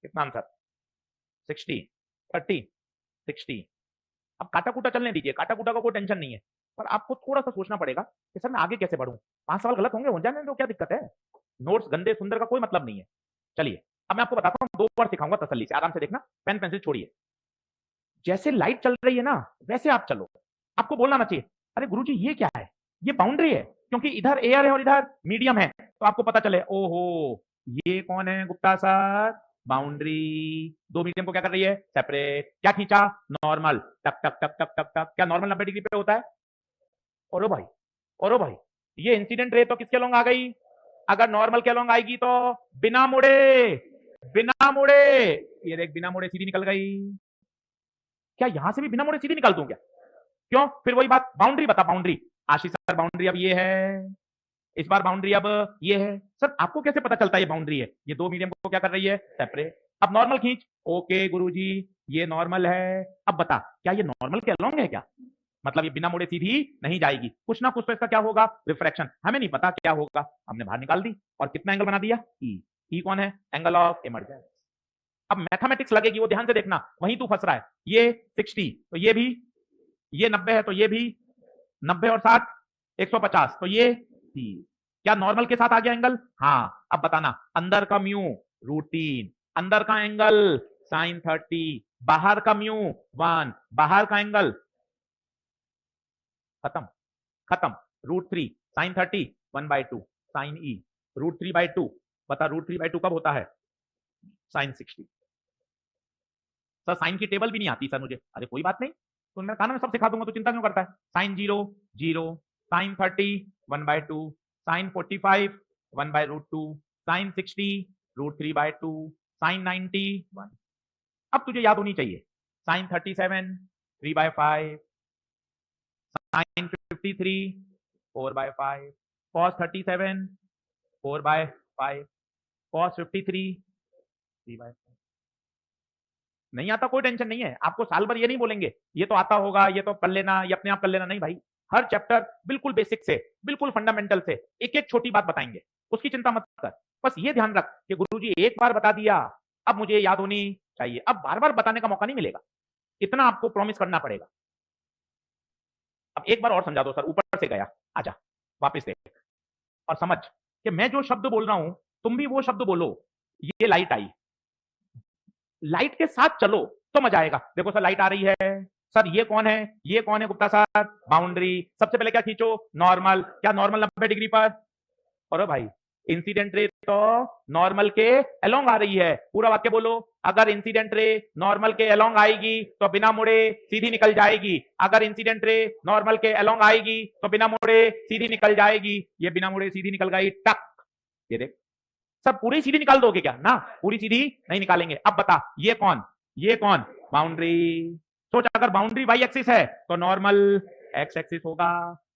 कितना आंसर? 60, 30, 60। अब काटा कूटा चलने दीजिए, काटा कूटा का कोई टेंशन नहीं है, पर आपको थोड़ा सा सोचना पड़ेगा कि सर मैं आगे कैसे बढ़ूं। 5 सवाल गलत होंगे, हो जाने दो, क्या दिक्कत है? नोट्स गंदे सुंदर का कोई मतलब नहीं है। चलिए अब मैं आपको बताता हूँ, 2 बार सिखाऊंगा, तसल्ली से आराम से देखना, पेन पेंसिल छोड़िए। जैसे लाइट चल रही है ना वैसे आप चलो। आपको बोलना ना चाहिए अरे गुरुजी ये क्या है, ये बाउंड्री है, क्योंकि इधर एयर है और इधर मीडियम है, तो आपको पता चले ओहो ये कौन है गुप्ता सर, बाउंड्री। 2 मीडियम को क्या कर रही है? सेपरेट। क्या खींचा? नॉर्मल। टक टक टक टक टक टक। क्या नॉर्मल 90 डिग्री पे होता है? और भाई, और भाई, ये इंसिडेंट रे तो किसके अलोंग आ गई? अगर नॉर्मल के अलोंग आएगी तो बिना मुड़े, बिना मुड़े, ये देख बिना मुड़े सीधी निकल गई। क्या यहां से भी बिना मुड़े सीधी निकाल दूं क्या? क्यों? फिर वही बात, बाउंड्री बता, बाउंड्री। आशीष सर बाउंड्री अब ये है, इस बार बाउंड्री अब ये है। सर आपको कैसे पता चलता है ये बाउंड्री है? ये 2 मीडियम को क्या कर रही है? सेपरेट। अब नॉर्मल खींच। ओके गुरुजी ये नॉर्मल है। अब बता क्या ये नॉर्मल के अलोंग है क्या? मतलब ये बिना मुड़े सीधी नहीं जाएगी, कुछ ना कुछ तो इसका क्या होगा? रिफ्रैक्शन। हमें नहीं पता क्या होगा, हमने बाहर निकाल दी और कितना एंगल बना दिया? ई। ई कौन है? Angle of emergence. अब मैथमेटिक्स लगेगी, वो ध्यान से देखना, वहीं तू फंस रहा है। ये 60 तो ये भी, ये 90 है तो ये भी, 90 और 60 150, तो ये 30। क्या नॉर्मल के साथ आ गया एंगल? हाँ। अब बताना, अंदर का म्यू √3, अंदर का एंगल sin 30, बाहर का म्यू 1, बाहर का एंगल खत्म, खत्म। √3 sin 30 1/2 sin e, √3/2। बता √3/2 कब होता है? sin 60। सर साइन की टेबल भी नहीं आती सर मुझे। अरे कोई बात नहीं, तो मैं कहा ना मैं सब सिखा दूंगा, तो चिंता क्यों करता है? sin 0 0, sin 30 1/2, sin 45 1/√2, sin 60 √3/2, sin 90 1। अब तुझे याद होनी चाहिए, sin 37 3/5, sin 53 4/5, cos 37 4/5, cos 53 3/5। नहीं आता कोई टेंशन नहीं है, आपको साल भर ये नहीं बोलेंगे ये तो आता होगा, ये तो कर लेना, ये अपने आप कर लेना, नहीं भाई। हर चैप्टर बिल्कुल बेसिक से, बिल्कुल फंडामेंटल से एक एक छोटी बात बताएंगे, उसकी चिंता मत कर। बस ये ध्यान रख कि गुरुजी एक बार बता दिया, अब मुझे याद होनी चाहिए, अब बार बार बताने का मौका नहीं मिलेगा, इतना आपको प्रॉमिस करना पड़ेगा। अब एक बार और समझा दो सर, ऊपर से गया, आजा वापस देख और समझ कि मैं जो शब्द बोल रहा हूं तुम भी वो शब्द बोलो। ये लाइट आई, लाइट के साथ चलो तो मजा आएगा। देखो सर लाइट आ रही है, सर ये कौन है, ये कौन है गुप्ता सर, बाउंड्री। सबसे पहले क्या खींचो, नॉर्मल। क्या नॉर्मल 90 डिग्री पर? और भाई इंसिडेंट रे तो नॉर्मल के अलोंग आ रही है, पूरा वाक्य बोलो। अगर इंसिडेंट रे नॉर्मल के अलोंग आएगी तो बिना मुड़े सीधी निकल जाएगी। अगर इंसिडेंट रे नॉर्मल के अलोंग आएगी तो बिना मुड़े सीधी निकल जाएगी। ये बिना मुड़े सीधी निकल गई, टक। ये देख, सब पूरी सीधी निकाल दोगे क्या? ना, पूरी सीधी नहीं निकालेंगे। अब बता ये कौन, ये कौन, बाउंड्री। सोच, अगर बाउंड्री वाई एक्सिस है तो नॉर्मल एक्स एक्सिस होगा।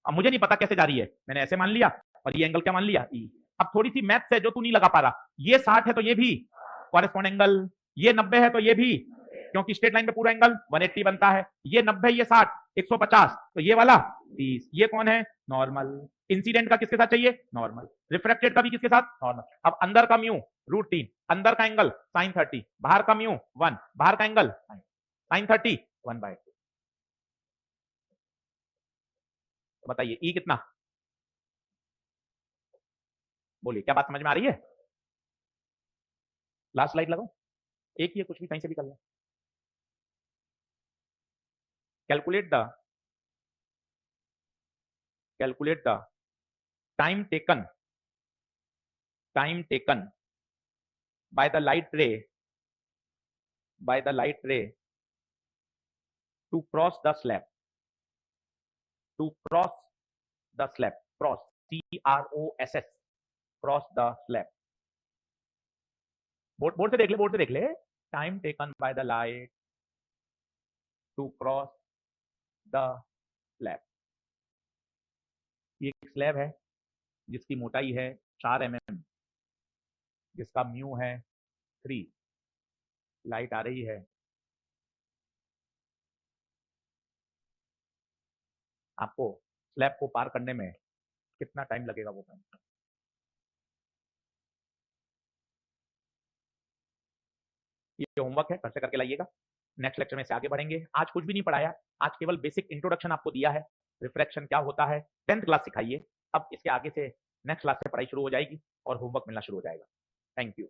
अब मुझे नहीं पता कैसे जा रही है, मैंने ऐसे मान लिया और ये एंगल क्या मान लिया, ई। अब थोड़ी सी मैथ्स है जो तू नहीं लगा पा रहा। ये 60 है तो ये भी कॉरेस्पॉन्ड एंगल, ये 90 है तो ये भी, क्योंकि स्ट्रेट लाइन पे पूरा एंगल 180 बनता है। ये 90, ये 60, 150, तो ये वाला 30। ये कौन है, नॉर्मल। इंसिडेंट का किसके साथ चाहिए, नॉर्मल। रिफ्रैक्टेड का भी किसके साथ, नॉर्मल। अब अंदर का म्यू √3, अंदर का एंगल sin 30, बाहर का म्यू 1, बाहर का एंगल sin 30 1/2। बताइए ई कितना, बोलिए क्या बात समझ में आ रही है? लास्ट स्लाइड लगाओ, एक ही है, कुछ भी कहीं से भी कर लो। Calculate the time taken by the light ray to cross the slab, cross CROSS, cross the slab। Board से देख ले, बोर्ड से देख ले। Time taken by the light to cross the slab. ये एक स्लैब है जिसकी मोटाई है 4 mm, जिसका म्यू है 3। लाइट आ रही है, आपको स्लैब को पार करने में कितना टाइम लगेगा वो कहना। ये होमवर्क है, घर से करके लाइएगा। नेक्स्ट लेक्चर में से आगे बढ़ेंगे। आज कुछ भी नहीं पढ़ाया, आज केवल बेसिक इंट्रोडक्शन आपको दिया है। रिफ्रैक्शन क्या होता है 10th क्लास सिखाइए। अब इसके आगे से नेक्स्ट क्लास से पढ़ाई शुरू हो जाएगी और होमवर्क मिलना शुरू हो जाएगा। Thank you.